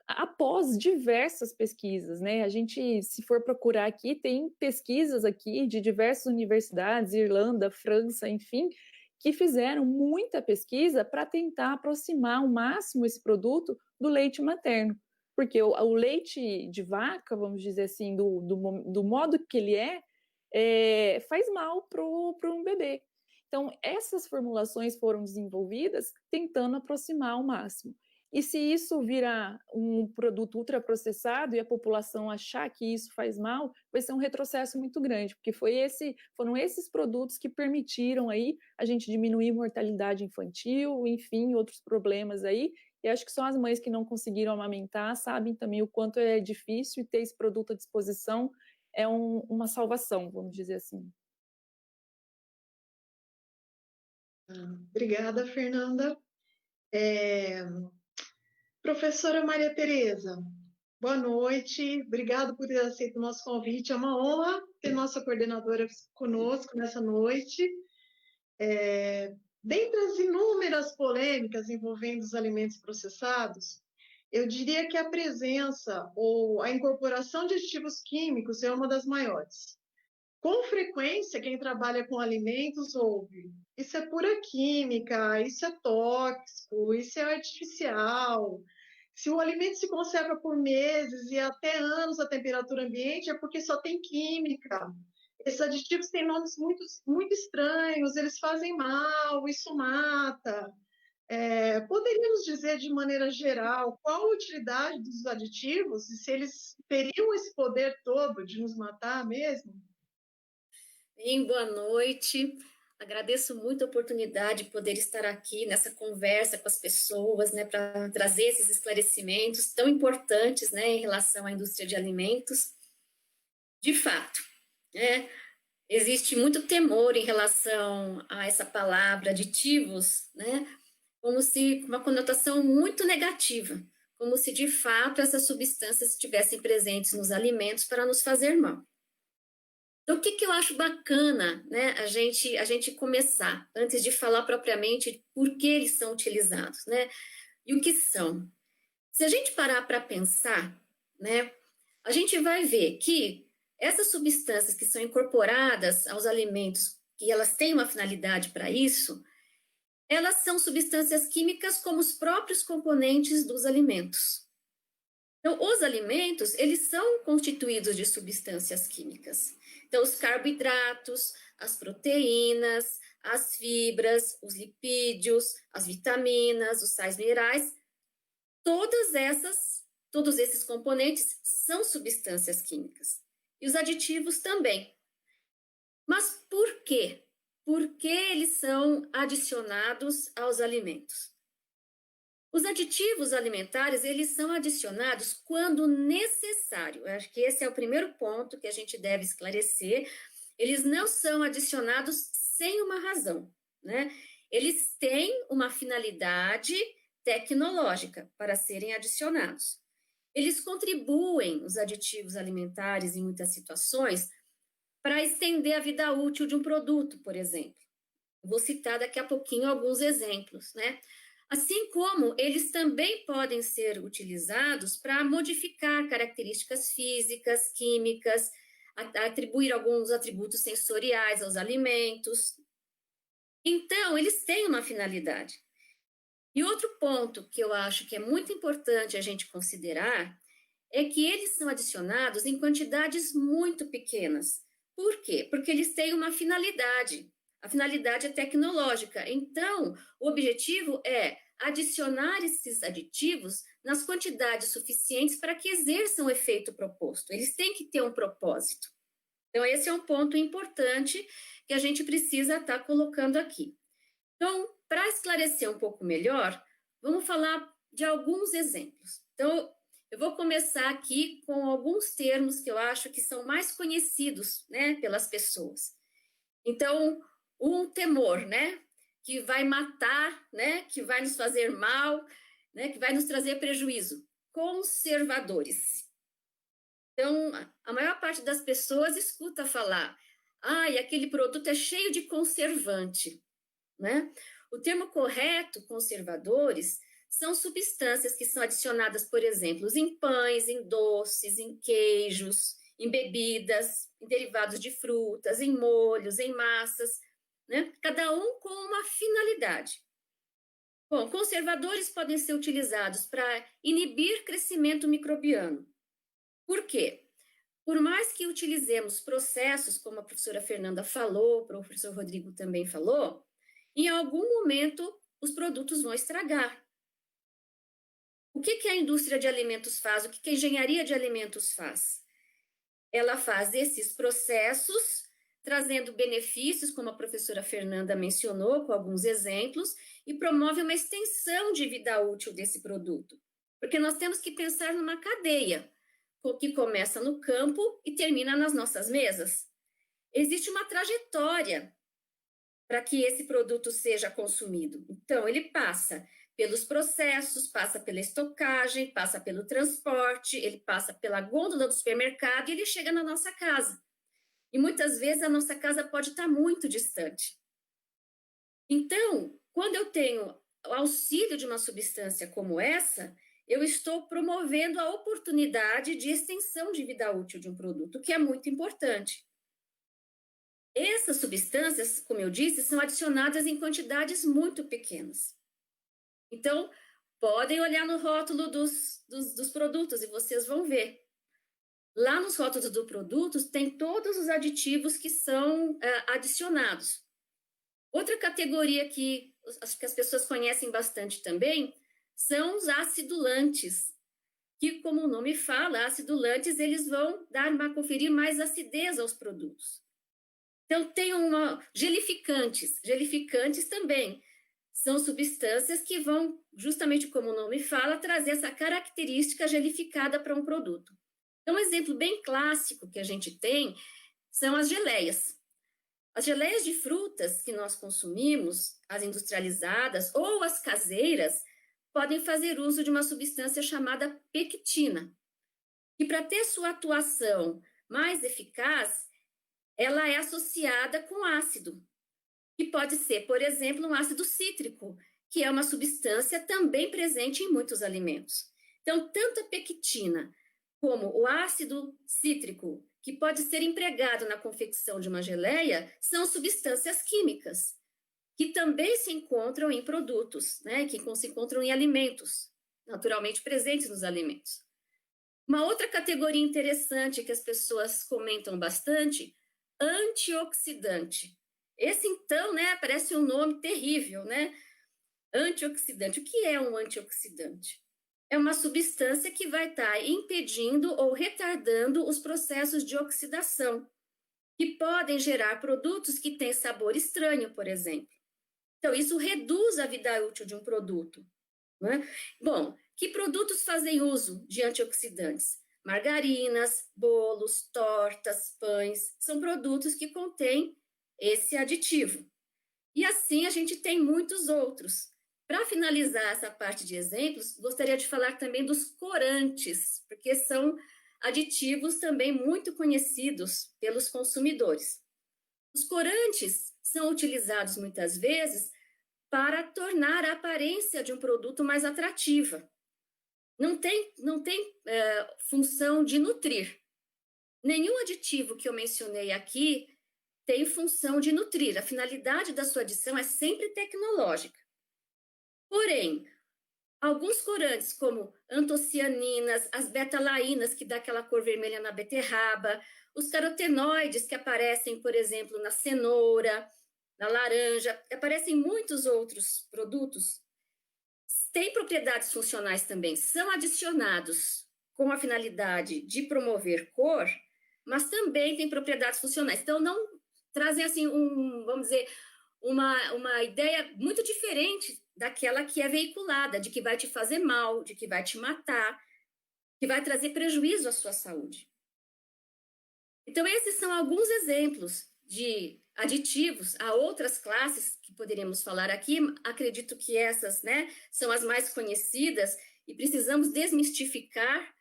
após diversas pesquisas, né? A gente, se for procurar aqui, tem pesquisas aqui de diversas universidades, Irlanda, França, enfim, que fizeram muita pesquisa para tentar aproximar ao máximo esse produto do leite materno. Porque o leite de vaca, vamos dizer assim, do modo que ele faz mal para um bebê. Então, essas formulações foram desenvolvidas tentando aproximar ao máximo. E se isso virar um produto ultraprocessado e a população achar que isso faz mal, vai ser um retrocesso muito grande, porque foram esses produtos que permitiram aí a gente diminuir mortalidade infantil, enfim, outros problemas aí. E acho que só as mães que não conseguiram amamentar sabem também o quanto é difícil, e ter esse produto à disposição é uma salvação, vamos dizer assim. Obrigada, Fernanda. Professora Maria Tereza, boa noite. Obrigado por ter aceito o nosso convite. É uma honra ter nossa coordenadora conosco nessa noite. Dentre as inúmeras polêmicas envolvendo os alimentos processados, eu diria que a presença ou a incorporação de aditivos químicos é uma das maiores. Com frequência, quem trabalha com alimentos ouve: isso é pura química, isso é tóxico, isso é artificial. Se o alimento se conserva por meses e até anos a temperatura ambiente, é porque só tem química. Esses aditivos têm nomes muito, muito estranhos, eles fazem mal, isso mata. Poderíamos dizer, de maneira geral, qual a utilidade dos aditivos e se eles teriam esse poder todo de nos matar mesmo? Bem, boa noite. Agradeço muito a oportunidade de poder estar aqui nessa conversa com as pessoas, né, para trazer esses esclarecimentos tão importantes, né, em relação à indústria de alimentos. De fato, né, existe muito temor em relação a essa palavra aditivos, né, como se uma conotação muito negativa, como se de fato essas substâncias estivessem presentes nos alimentos para nos fazer mal. Então, o que eu acho bacana, né, a gente começar, antes de falar propriamente por que eles são utilizados, né, e o que são. Se a gente parar para pensar, né, a gente vai ver que essas substâncias que são incorporadas aos alimentos, que elas têm uma finalidade para isso, elas são substâncias químicas como os próprios componentes dos alimentos. Então, os alimentos, eles são constituídos de substâncias químicas. Então, os carboidratos, as proteínas, as fibras, os lipídios, as vitaminas, os sais minerais, todos esses componentes são substâncias químicas. E os aditivos também. Mas por quê? Por que eles são adicionados aos alimentos? Os aditivos alimentares, eles são adicionados quando necessário. Eu acho que esse é o primeiro ponto que a gente deve esclarecer. Eles não são adicionados sem uma razão, né? Eles têm uma finalidade tecnológica para serem adicionados. Eles contribuem, os aditivos alimentares, em muitas situações, para estender a vida útil de um produto, por exemplo. Vou citar daqui a pouquinho alguns exemplos, né? Assim como eles também podem ser utilizados para modificar características físicas, químicas, atribuir alguns atributos sensoriais aos alimentos. Então, eles têm uma finalidade. E outro ponto que eu acho que é muito importante a gente considerar é que eles são adicionados em quantidades muito pequenas. Por quê? Porque eles têm uma finalidade. A finalidade é tecnológica. Então, o objetivo é adicionar esses aditivos nas quantidades suficientes para que exerçam o efeito proposto. Eles têm que ter um propósito. Então, esse é um ponto importante que a gente precisa estar colocando aqui. Então, para esclarecer um pouco melhor, vamos falar de alguns exemplos. Então, eu vou começar aqui com alguns termos que eu acho que são mais conhecidos, né, pelas pessoas. Então, um temor, né, que vai matar, né, que vai nos fazer mal, né, que vai nos trazer prejuízo. Conservadores. Então, a maior parte das pessoas escuta falar, aquele produto é cheio de conservante, né? O termo correto, conservadores, são substâncias que são adicionadas, por exemplo, em pães, em doces, em queijos, em bebidas, em derivados de frutas, em molhos, em massas, né? Cada um com uma finalidade. Bom, conservadores podem ser utilizados para inibir crescimento microbiano. Por quê? Por mais que utilizemos processos, como a professora Fernanda falou, o professor Rodrigo também falou, em algum momento os produtos vão estragar. O que a indústria de alimentos faz? O que a engenharia de alimentos faz? Ela faz esses processos, trazendo benefícios, como a professora Fernanda mencionou, com alguns exemplos, e promove uma extensão de vida útil desse produto. Porque nós temos que pensar numa cadeia, que começa no campo e termina nas nossas mesas. Existe uma trajetória para que esse produto seja consumido. Então, ele passa pelos processos, passa pela estocagem, passa pelo transporte, ele passa pela gôndola do supermercado e ele chega na nossa casa. E muitas vezes a nossa casa pode estar muito distante. Então, quando eu tenho o auxílio de uma substância como essa, eu estou promovendo a oportunidade de extensão de vida útil de um produto, que é muito importante. Essas substâncias, como eu disse, são adicionadas em quantidades muito pequenas. Então, podem olhar no rótulo dos produtos e vocês vão ver. Lá nos rótulos dos produtos tem todos os aditivos que são adicionados. Outra categoria que acho que as pessoas conhecem bastante também são os acidulantes, que, como o nome fala, acidulantes, eles vão conferir mais acidez aos produtos. Então, tem gelificantes. Gelificantes também são substâncias que vão, justamente como o nome fala, trazer essa característica gelificada para um produto. Então, um exemplo bem clássico que a gente tem são as geleias. As geleias de frutas que nós consumimos, as industrializadas ou as caseiras, podem fazer uso de uma substância chamada pectina. E para ter sua atuação mais eficaz, ela é associada com ácido, que pode ser, por exemplo, um ácido cítrico, que é uma substância também presente em muitos alimentos. Então, tanto a pectina como o ácido cítrico, que pode ser empregado na confecção de uma geleia, são substâncias químicas, que também se encontram em produtos, né, que se encontram em alimentos, naturalmente presentes nos alimentos. Uma outra categoria interessante que as pessoas comentam bastante, antioxidante. Esse, então, né, parece um nome terrível, né? Antioxidante. O que é um antioxidante? É uma substância que vai estar impedindo ou retardando os processos de oxidação, que podem gerar produtos que têm sabor estranho, por exemplo. Então, isso reduz a vida útil de um produto, né? Bom, que produtos fazem uso de antioxidantes? Margarinas, bolos, tortas, pães, são produtos que contêm esse aditivo. E assim a gente tem muitos outros. Para finalizar essa parte de exemplos, gostaria de falar também dos corantes, porque são aditivos também muito conhecidos pelos consumidores. Os corantes são utilizados muitas vezes para tornar a aparência de um produto mais atrativa. Não tem função de nutrir. Nenhum aditivo que eu mencionei aqui tem função de nutrir. A finalidade da sua adição é sempre tecnológica. Porém, alguns corantes, como antocianinas, as beta-lainas, que dá aquela cor vermelha na beterraba, os carotenoides, que aparecem, por exemplo, na cenoura, na laranja, aparecem muitos outros produtos, têm propriedades funcionais também, são adicionados com a finalidade de promover cor, mas também têm propriedades funcionais. Então, não trazem, assim, vamos dizer, uma ideia muito diferente daquela que é veiculada, de que vai te fazer mal, de que vai te matar, que vai trazer prejuízo à sua saúde. Então, esses são alguns exemplos de aditivos. Há outras classes que poderíamos falar aqui, acredito que essas, né, são as mais conhecidas, e precisamos desmistificar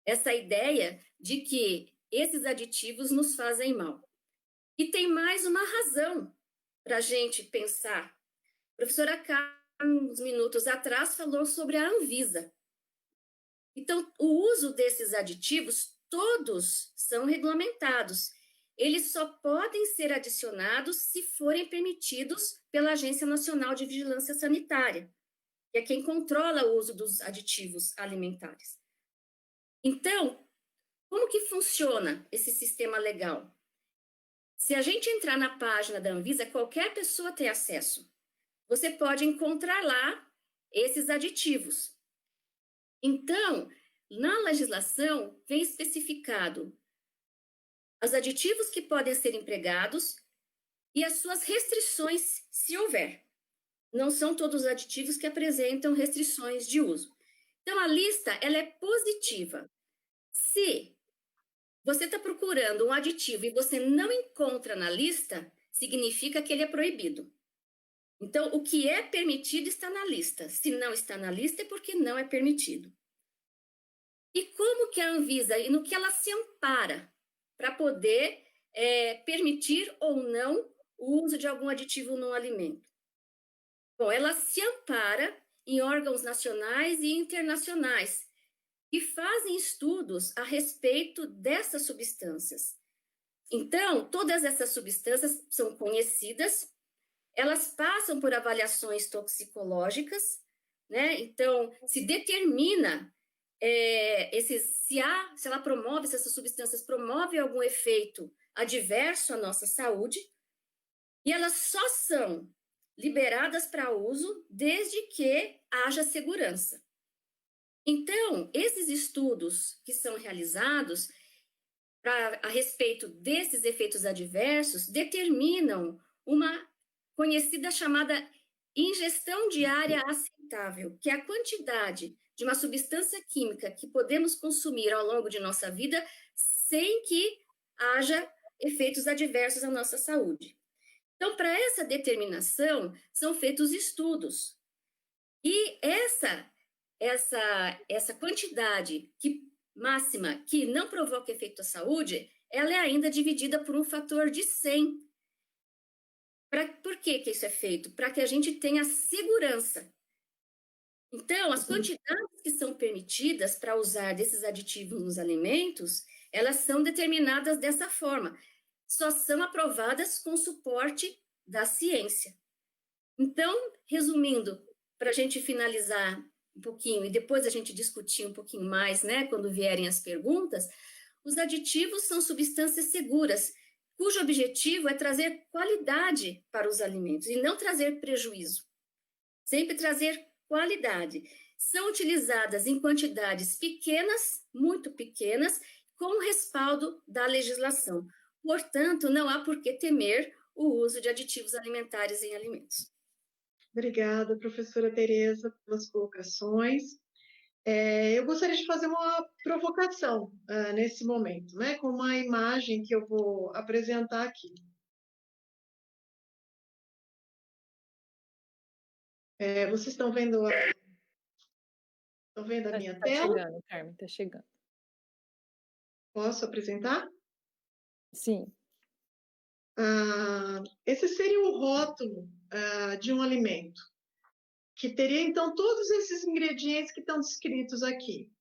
essa ideia de que esses aditivos nos fazem mal. E tem mais uma razão para a gente pensar. A professora Carmen, uns minutos atrás, falou sobre a Anvisa. Então, o uso desses aditivos, todos são regulamentados. Eles só podem ser adicionados se forem permitidos pela Agência Nacional de Vigilância Sanitária, que é quem controla o uso dos aditivos alimentares. Então, como que funciona esse sistema legal? Se a gente entrar na página da Anvisa, qualquer pessoa tem acesso. Você pode encontrar lá esses aditivos. Então, na legislação, vem especificado os aditivos que podem ser empregados e as suas restrições, se houver. Não são todos os aditivos que apresentam restrições de uso. Então, a lista ela é positiva. Se você está procurando um aditivo e você não encontra na lista, significa que ele é proibido. Então, o que é permitido está na lista. Se não está na lista, é porque não é permitido. E como que a Anvisa, e no que ela se ampara para poder permitir ou não o uso de algum aditivo no alimento? Bom, ela se ampara em órgãos nacionais e internacionais que fazem estudos a respeito dessas substâncias. Então, todas essas substâncias são conhecidas, elas passam por avaliações toxicológicas, né? Então, se determina se ela promove, se essas substâncias promovem algum efeito adverso à nossa saúde, e elas só são liberadas para uso desde que haja segurança. Então, esses estudos que são realizados a respeito desses efeitos adversos determinam uma conhecida chamada ingestão diária aceitável, que é a quantidade de uma substância química que podemos consumir ao longo de nossa vida sem que haja efeitos adversos à nossa saúde. Então, para essa determinação, são feitos estudos. E essa quantidade máxima que não provoca efeito à saúde, ela é ainda dividida por um fator de 100. Por que isso é feito? Para que a gente tenha segurança. Então, as quantidades que são permitidas para usar desses aditivos nos alimentos, elas são determinadas dessa forma. Só são aprovadas com suporte da ciência. Então, resumindo, para a gente finalizar um pouquinho e depois a gente discutir um pouquinho mais, né, quando vierem as perguntas, os aditivos são substâncias seguras, cujo objetivo é trazer qualidade para os alimentos e não trazer prejuízo. Sempre trazer qualidade. São utilizadas em quantidades pequenas, muito pequenas, com o respaldo da legislação. Portanto, não há por que temer o uso de aditivos alimentares em alimentos. Obrigada, professora Tereza, pelas colocações. Eu gostaria de fazer uma provocação nesse momento, né, com uma imagem que eu vou apresentar aqui. Vocês estão vendo a minha tela? Está chegando, Carmen, está chegando. Posso apresentar? Sim. esse seria o rótulo de um alimento, que teria, então, todos esses ingredientes que estão descritos aqui.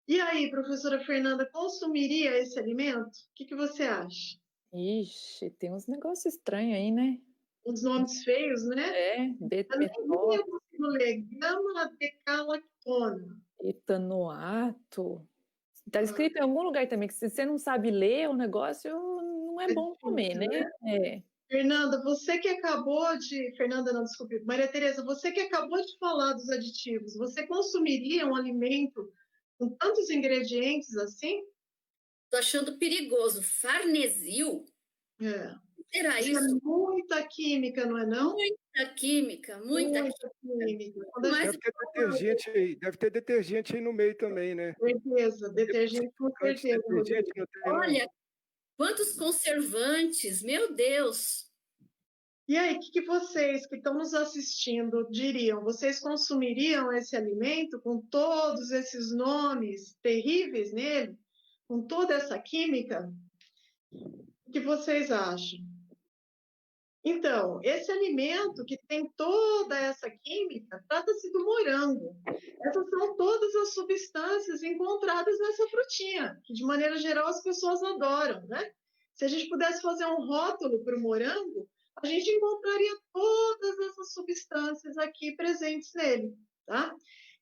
E aí, professora Fernanda, consumiria esse alimento? O que você acha? Ixi, tem uns negócios estranhos aí, né? Os nomes feios, né? Eu nem Eu consigo ler gama-decalactona. etanoato. Está escrito em algum lugar também que se você não sabe ler o negócio, não é bom comer, né? Fernanda, você que acabou de... Fernanda, não, desculpe. Maria Tereza, você que acabou de falar dos aditivos, você consumiria um alimento com tantos ingredientes assim? Tô achando perigoso. Farnesil? Será isso? É muita química, não é não? Muita química, muita química. Deve ter detergente aí no meio também, né? Certeza, detergente com certeza. Olha, quantos conservantes, meu Deus! E aí, o que vocês que estão nos assistindo diriam? Vocês consumiriam esse alimento com todos esses nomes terríveis nele? Com toda essa química? O que vocês acham? Então, esse alimento que tem toda essa química, trata-se do morango. Essas são todas as substâncias encontradas nessa frutinha, que de maneira geral as pessoas adoram, né? Se a gente pudesse fazer um rótulo para o morango, a gente encontraria todas essas substâncias aqui presentes nele, tá?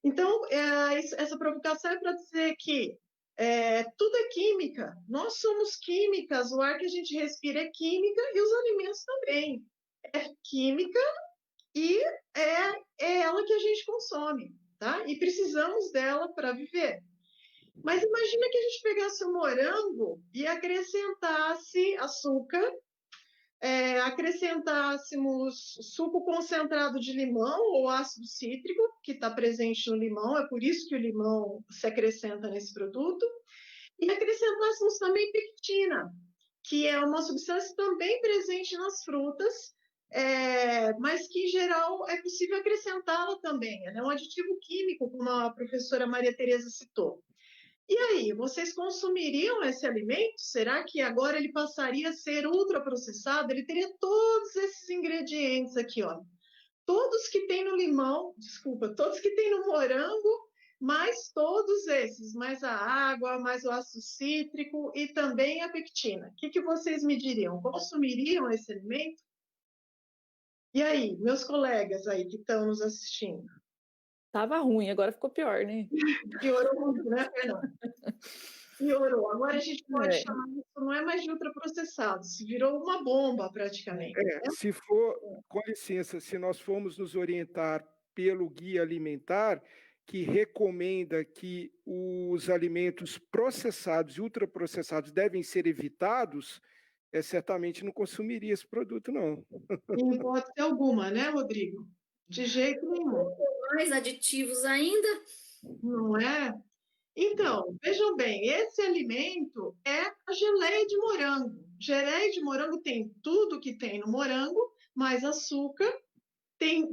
Então, essa provocação é para dizer que tudo é química. Nós somos químicas, o ar que a gente respira é química e os alimentos também. É química e é ela que a gente consome, tá? E precisamos dela para viver. Mas imagina que a gente pegasse o morango e acrescentasse açúcar, acrescentássemos suco concentrado de limão ou ácido cítrico, que está presente no limão, é por isso que o limão se acrescenta nesse produto, e acrescentássemos também pectina, que é uma substância também presente nas frutas, mas que em geral é possível acrescentá-la também. Ela é um aditivo químico, como a professora Maria Tereza citou. E aí, vocês consumiriam esse alimento? Será que agora ele passaria a ser ultraprocessado? Ele teria todos esses ingredientes aqui, ó. Todos que tem no limão, desculpa, todos que tem no morango, mais todos esses, mais a água, mais o ácido cítrico e também a pectina. O que vocês me diriam? Consumiriam esse alimento? E aí, meus colegas aí que estão nos assistindo? Tava ruim, agora ficou pior, né? Piorou muito, né, Fernanda? Piorou. Agora a gente pode chamar isso, não é mais de ultraprocessado, se virou uma bomba praticamente. Se for, com licença, se nós formos nos orientar pelo guia alimentar, que recomenda que os alimentos processados e ultraprocessados devem ser evitados, certamente não consumiria esse produto, não. Em hipótese alguma, né, Rodrigo? De jeito nenhum. Mais aditivos ainda? Não é? Então, vejam bem, esse alimento é a geleia de morango. Geleia de morango tem tudo que tem no morango, mais açúcar,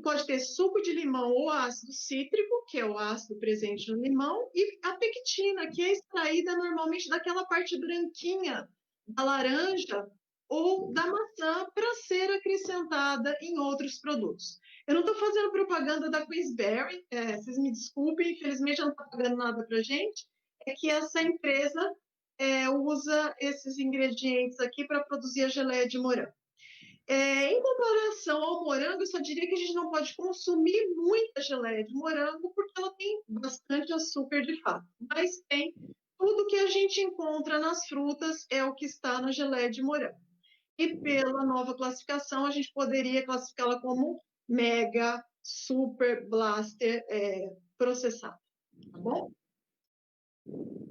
pode ter suco de limão ou ácido cítrico, que é o ácido presente no limão, e a pectina, que é extraída normalmente daquela parte branquinha da laranja ou da maçã para ser acrescentada em outros produtos. Eu não estou fazendo propaganda da Queensberry, vocês me desculpem, infelizmente não está pagando nada para a gente, é que essa empresa usa esses ingredientes aqui para produzir a geleia de morango. Em comparação ao morango, eu só diria que a gente não pode consumir muita geleia de morango, porque ela tem bastante açúcar de fato, mas tem tudo que a gente encontra nas frutas é o que está na geleia de morango. E pela nova classificação, a gente poderia classificá-la como mega, super, blaster processado, tá bom?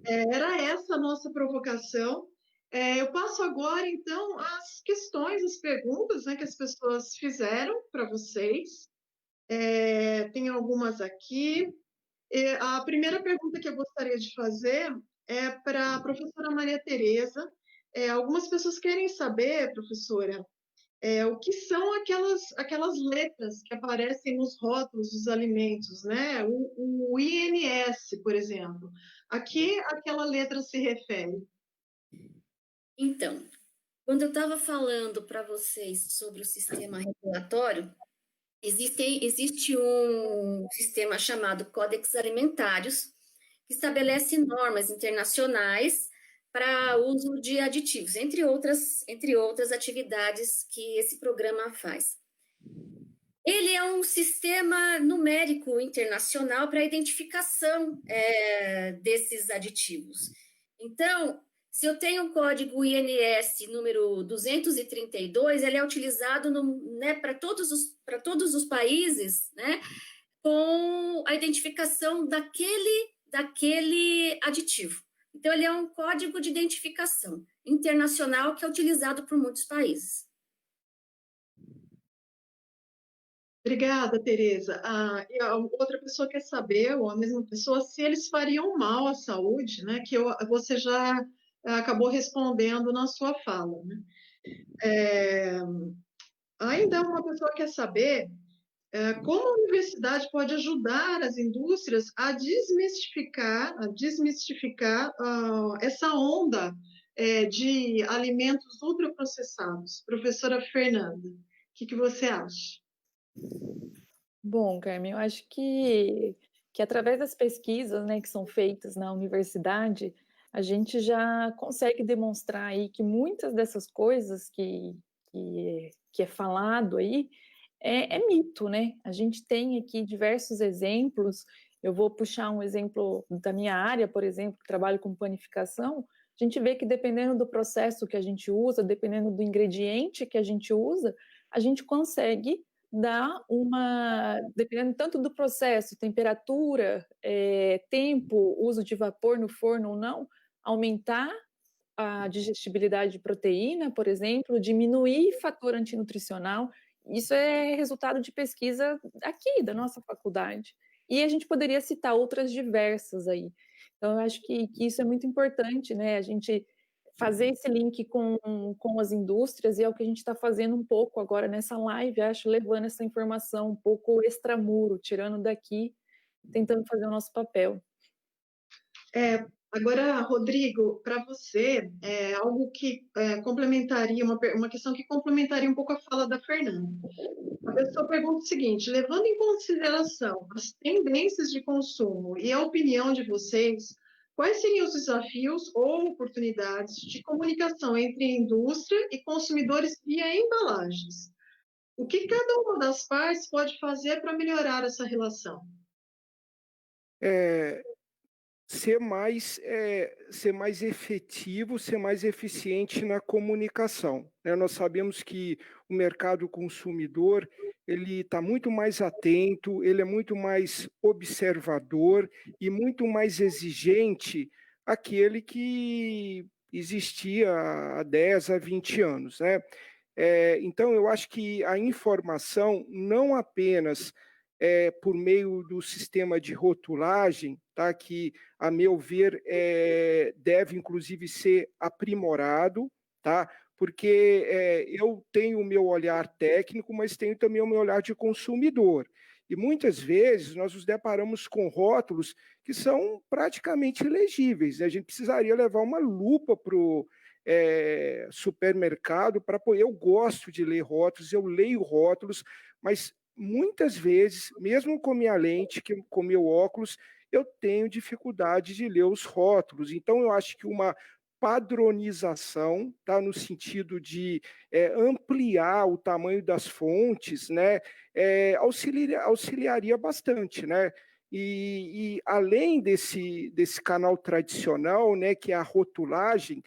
Era essa a nossa provocação. Eu passo agora, então, as questões, as perguntas, né, que as pessoas fizeram para vocês. Tem algumas aqui. A primeira pergunta que eu gostaria de fazer é para a professora Maria Tereza. Algumas pessoas querem saber, professora, o que são aquelas letras que aparecem nos rótulos dos alimentos, né? O INS, por exemplo. A que aquela letra se refere? Então, Quando eu estava falando para vocês sobre o sistema regulatório, existe um sistema chamado Códex Alimentários, que estabelece normas internacionais para uso de aditivos, entre outras atividades que esse programa faz. Ele é um sistema numérico internacional para a identificação desses aditivos. Então, se eu tenho um código INS número 232, ele é utilizado para todos os países, né, com a identificação daquele aditivo. Então, ele é um código de identificação internacional que é utilizado por muitos países. Obrigada, Tereza. E a outra pessoa quer saber, ou a mesma pessoa, se eles fariam mal à saúde, né? Que você já acabou respondendo na sua fala, né? Ainda uma pessoa quer saber como a universidade pode ajudar as indústrias a desmistificar essa onda de alimentos ultraprocessados. Professora Fernanda, o que você acha? Bom, Carmen, eu acho que através das pesquisas, né, que são feitas na universidade, a gente já consegue demonstrar aí que muitas dessas coisas que é falado aí é mito, né? A gente tem aqui diversos exemplos. Eu vou puxar um exemplo da minha área, por exemplo, que trabalho com panificação. A gente vê que dependendo do processo que a gente usa, dependendo do ingrediente que a gente usa, a gente consegue dar dependendo tanto do processo, temperatura, tempo, uso de vapor no forno ou não, aumentar a digestibilidade de proteína, por exemplo, diminuir fator antinutricional. Isso é resultado de pesquisa aqui, da nossa faculdade. E a gente poderia citar outras diversas aí. Então, eu acho que isso é muito importante, né? A gente fazer esse link com as indústrias, e é o que a gente está fazendo um pouco agora nessa live, acho, levando essa informação um pouco extramuro, tirando daqui, tentando fazer o nosso papel. Agora, Rodrigo, para você, algo que complementaria, uma questão que complementaria um pouco a fala da Fernanda. A pessoa pergunta o seguinte: levando em consideração as tendências de consumo e a opinião de vocês, quais seriam os desafios ou oportunidades de comunicação entre a indústria e consumidores via embalagens? O que cada uma das partes pode fazer para melhorar essa relação? Ser mais efetivo, ser mais eficiente na comunicação, né? Nós sabemos que o mercado consumidor ele está muito mais atento, ele é muito mais observador e muito mais exigente aquele que existia há 10 a 20 anos, né? Então, eu acho que a informação não apenas por meio do sistema de rotulagem, tá? Que, a meu ver, deve inclusive ser aprimorado, tá? Porque eu tenho o meu olhar técnico, mas tenho também o meu olhar de consumidor. E muitas vezes nós nos deparamos com rótulos que são praticamente ilegíveis, né? A gente precisaria levar uma lupa para o supermercado para poder. Eu gosto de ler rótulos, eu leio rótulos, mas muitas vezes, mesmo com minha lente, com meu óculos, eu tenho dificuldade de ler os rótulos. Então, eu acho que uma padronização, tá, no sentido de ampliar o tamanho das fontes, né, auxiliaria bastante, né? E além desse canal tradicional, né, que é a rotulagem,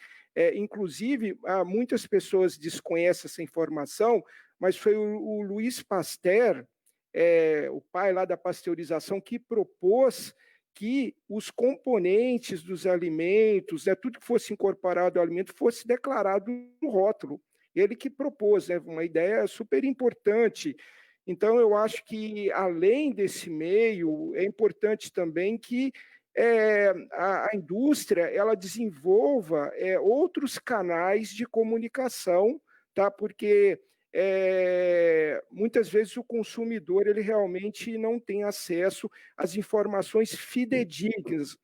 inclusive, muitas pessoas desconhecem essa informação, mas foi o Louis Pasteur, o pai lá da pasteurização, que propôs que os componentes dos alimentos, tudo que fosse incorporado ao alimento, fosse declarado no rótulo. Ele que propôs, né, uma ideia super importante. Então, eu acho que, além desse meio, é importante também que a indústria ela desenvolva outros canais de comunicação, tá? Porque muitas vezes o consumidor ele realmente não tem acesso às informações fidedignas,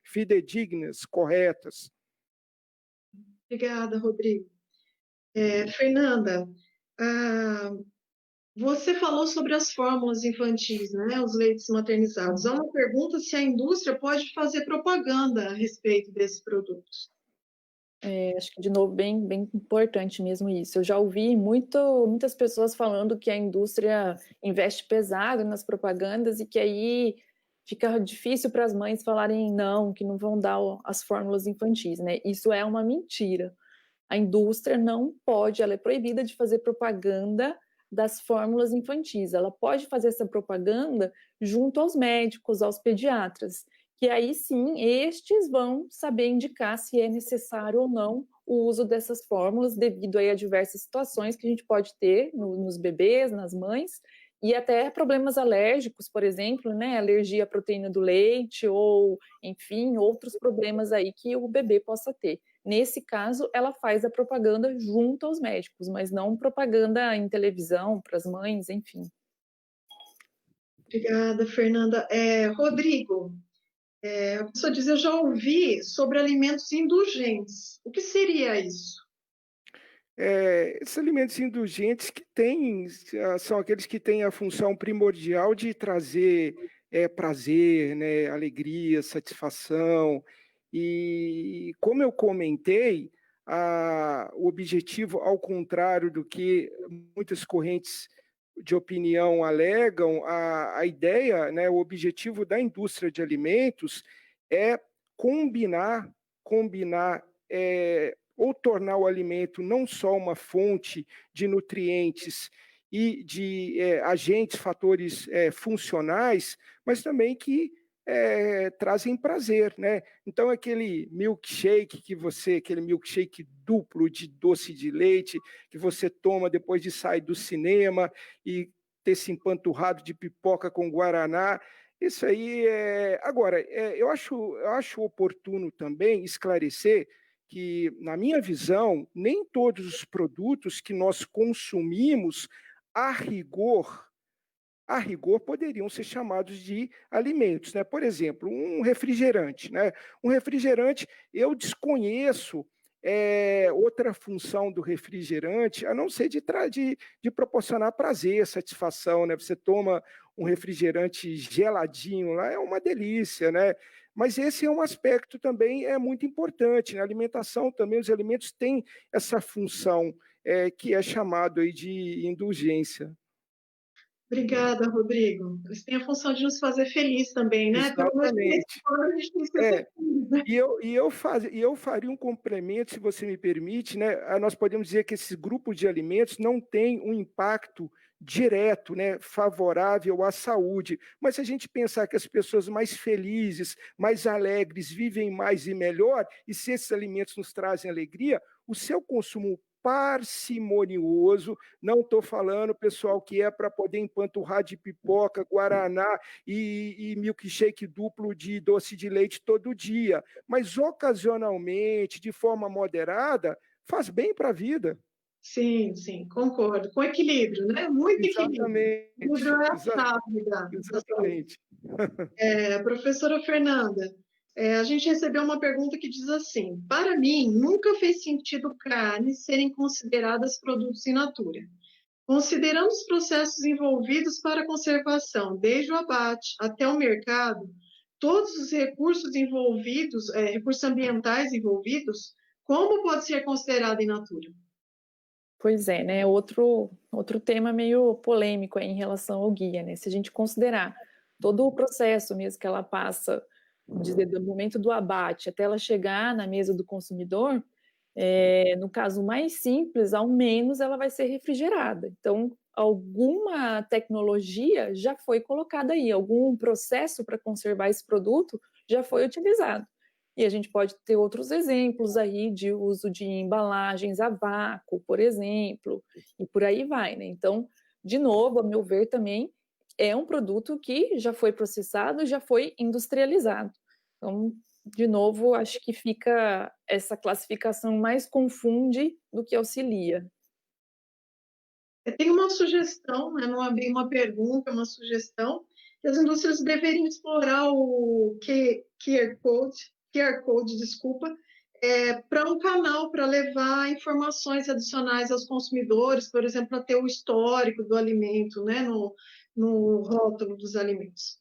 corretas. Obrigada, Rodrigo. Fernanda, você falou sobre as fórmulas infantis, né, os leites maternizados. Há uma pergunta se a indústria pode fazer propaganda a respeito desses produtos. Acho que, de novo, bem importante mesmo isso. Eu já ouvi muitas pessoas falando que a indústria investe pesado nas propagandas e que aí fica difícil para as mães falarem não, que não vão dar as fórmulas infantis, né? Isso é uma mentira. A indústria não pode, ela é proibida de fazer propaganda das fórmulas infantis. Ela pode fazer essa propaganda junto aos médicos, aos pediatras, que aí sim estes vão saber indicar se é necessário ou não o uso dessas fórmulas, devido aí a diversas situações que a gente pode ter nos bebês, nas mães, e até problemas alérgicos, por exemplo, né, alergia à proteína do leite, ou, enfim, outros problemas aí que o bebê possa ter. Nesse caso, ela faz a propaganda junto aos médicos, mas não propaganda em televisão para as mães, enfim. Obrigada, Fernanda. Rodrigo, a pessoa diz, eu já ouvi sobre alimentos indulgentes. O que seria isso? Esses alimentos indulgentes são aqueles que têm a função primordial de trazer prazer, né, alegria, satisfação. E como eu comentei, o objetivo, ao contrário do que muitas correntes de opinião alegam, a ideia, né, o objetivo da indústria de alimentos é combinar ou tornar o alimento não só uma fonte de nutrientes e de agentes, fatores funcionais, mas também que trazem prazer, né? Então, aquele milkshake duplo de doce de leite que você toma depois de sair do cinema e ter se empanturrado de pipoca com guaraná, isso aí Agora, eu acho oportuno também esclarecer que, na minha visão, nem todos os produtos que nós consumimos, a rigor, poderiam ser chamados de alimentos, né? Por exemplo, um refrigerante, né? Um refrigerante, eu desconheço outra função do refrigerante, a não ser de proporcionar prazer, satisfação, né? Você toma um refrigerante geladinho lá, é uma delícia, né? Mas esse é um aspecto também muito importante. Na alimentação também, os alimentos têm essa função que é chamado aí de indulgência. Obrigada, Rodrigo. Eles têm a função de nos fazer feliz também, né? Pelo menos nesse Exatamente. ponto a gente precisa ser feliz, né? E eu faria um complemento, se você me permite, né? Nós podemos dizer que esse grupo de alimentos não tem um impacto direto, né, favorável à saúde. Mas se a gente pensar que as pessoas mais felizes, mais alegres, vivem mais e melhor, e se esses alimentos nos trazem alegria, o seu consumo parcimonioso, não estou falando, pessoal, que é para poder empanturrar de pipoca, guaraná e milkshake duplo de doce de leite todo dia, mas ocasionalmente, de forma moderada, faz bem para a vida. Sim, sim, concordo. Com equilíbrio, né? Muito equilíbrio. Equilíbrio é a chave da saúde. Exatamente. Professora Fernanda, a gente recebeu uma pergunta que diz assim: para mim, nunca fez sentido carnes serem consideradas produtos in natura. Considerando os processos envolvidos para a conservação, desde o abate até o mercado, todos os recursos envolvidos, recursos ambientais envolvidos, como pode ser considerado in natura? Pois é, né? Outro tema meio polêmico aí em relação ao guia, né? Se a gente considerar todo o processo mesmo que ela passa, do momento do abate até ela chegar na mesa do consumidor, no caso mais simples, ao menos ela vai ser refrigerada. Então, alguma tecnologia já foi colocada aí, algum processo para conservar esse produto já foi utilizado. E a gente pode ter outros exemplos aí de uso de embalagens a vácuo, por exemplo, e por aí vai, né? Então, de novo, a meu ver também, é um produto que já foi processado, já foi industrializado. Então, de novo, acho que fica essa classificação mais confunde do que auxilia. Tem uma sugestão, né, não é bem uma pergunta, é uma sugestão, que as indústrias deveriam explorar o QR Code, desculpa, para um canal para levar informações adicionais aos consumidores, por exemplo, para ter o histórico do alimento, né, no rótulo dos alimentos.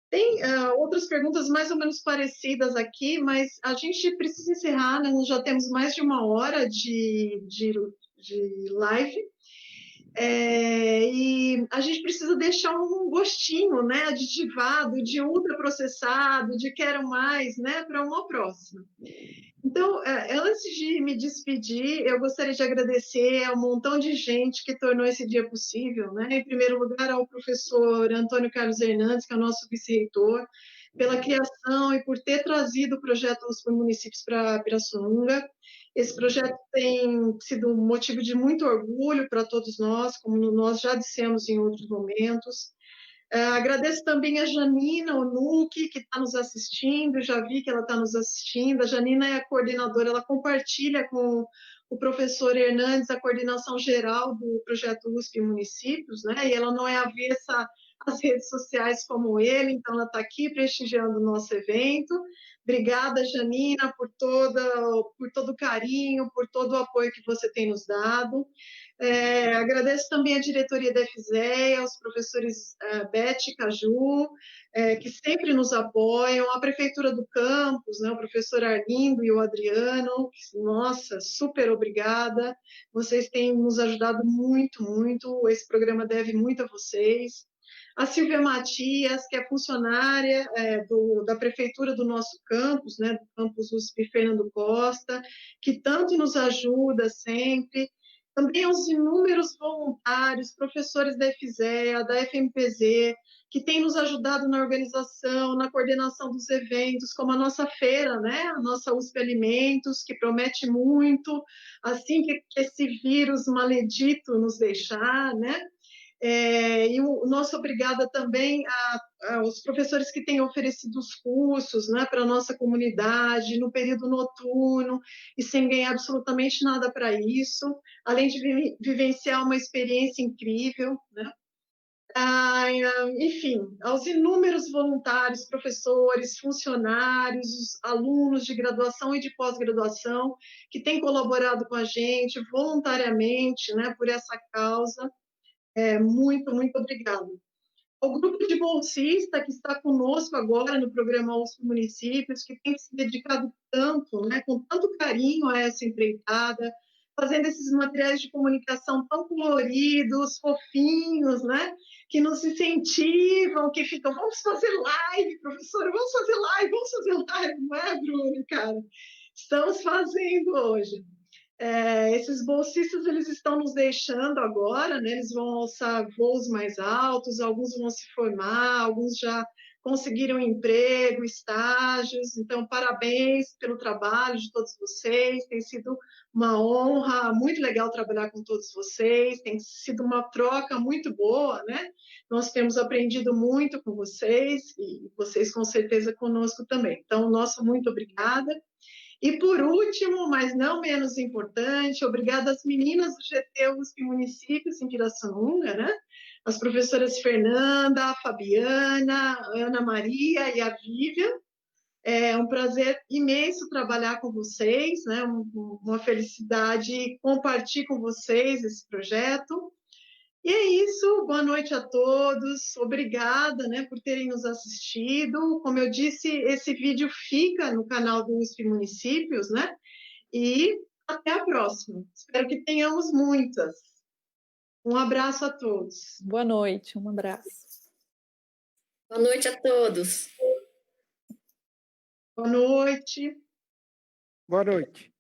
Tem outras perguntas mais ou menos parecidas aqui, mas a gente precisa encerrar, né? Nós já temos mais de 1 hora de live. E a gente precisa deixar um gostinho, né, aditivado, de ultraprocessado, de quero mais, né, para uma próxima. Então, antes de me despedir, eu gostaria de agradecer ao montão de gente que tornou esse dia possível, né? Em primeiro lugar, ao professor Antônio Carlos Hernandes, que é o nosso vice-reitor, pela criação e por ter trazido o projeto USP Municípios para Pirassununga. Esse projeto tem sido um motivo de muito orgulho para todos nós, como nós já dissemos em outros momentos. Agradeço também a Janina Onuki, que está nos assistindo, já vi que ela está nos assistindo. A Janina é a coordenadora, ela compartilha com o professor Hernandes a coordenação geral do projeto USP Municípios, né? E ela não é avessa às redes sociais como ele, então ela está aqui prestigiando o nosso evento. Obrigada, Janina, por todo o carinho, por todo o apoio que você tem nos dado. Agradeço também a diretoria da FZEA, aos professores Beth e Caju, que sempre nos apoiam, a prefeitura do campus, né, o professor Arlindo e o Adriano, nossa, super obrigada, vocês têm nos ajudado muito, muito, esse programa deve muito a vocês. A Silvia Matias, que é funcionária da prefeitura do nosso campus, né, do campus USP Fernando Costa, que tanto nos ajuda sempre. Também aos inúmeros voluntários, professores da FZEA, da FMPZ, que têm nos ajudado na organização, na coordenação dos eventos, como a nossa feira, né? A nossa USP Alimentos, que promete muito, assim que esse vírus maledito nos deixar, né? E o nosso obrigada também aos professores que têm oferecido os cursos, né, para a nossa comunidade, no período noturno, e sem ganhar absolutamente nada para isso, além de vivenciar uma experiência incrível, né? Enfim, aos inúmeros voluntários, professores, funcionários, alunos de graduação e de pós-graduação que têm colaborado com a gente voluntariamente, né, por essa causa. Muito, muito obrigada. O grupo de bolsista que está conosco agora no programa USP Municípios, que tem se dedicado tanto, né, com tanto carinho a essa empreitada, fazendo esses materiais de comunicação tão coloridos, fofinhos, né, que nos incentivam, que ficam, vamos fazer live, professora, vamos fazer live, não é, Bruno, cara? Estamos fazendo hoje. Esses bolsistas, eles estão nos deixando agora, né? Eles vão alçar voos mais altos, alguns vão se formar, alguns já conseguiram emprego, estágios, então parabéns pelo trabalho de todos vocês, tem sido uma honra, muito legal trabalhar com todos vocês, tem sido uma troca muito boa, né? Nós temos aprendido muito com vocês, e vocês com certeza conosco também, então nosso muito obrigada. E, por último, mas não menos importante, obrigada às meninas do GT USP Municípios em Pirassununga, né? As professoras Fernanda, a Fabiana, a Ana Maria e a Vivian. É um prazer imenso trabalhar com vocês, né? Uma felicidade compartilhar com vocês esse projeto. E é isso, boa noite a todos, obrigada, né, por terem nos assistido. Como eu disse, esse vídeo fica no canal do USP Municípios, né? E até a próxima. Espero que tenhamos muitas. Um abraço a todos. Boa noite, um abraço. Boa noite a todos. Boa noite. Boa noite.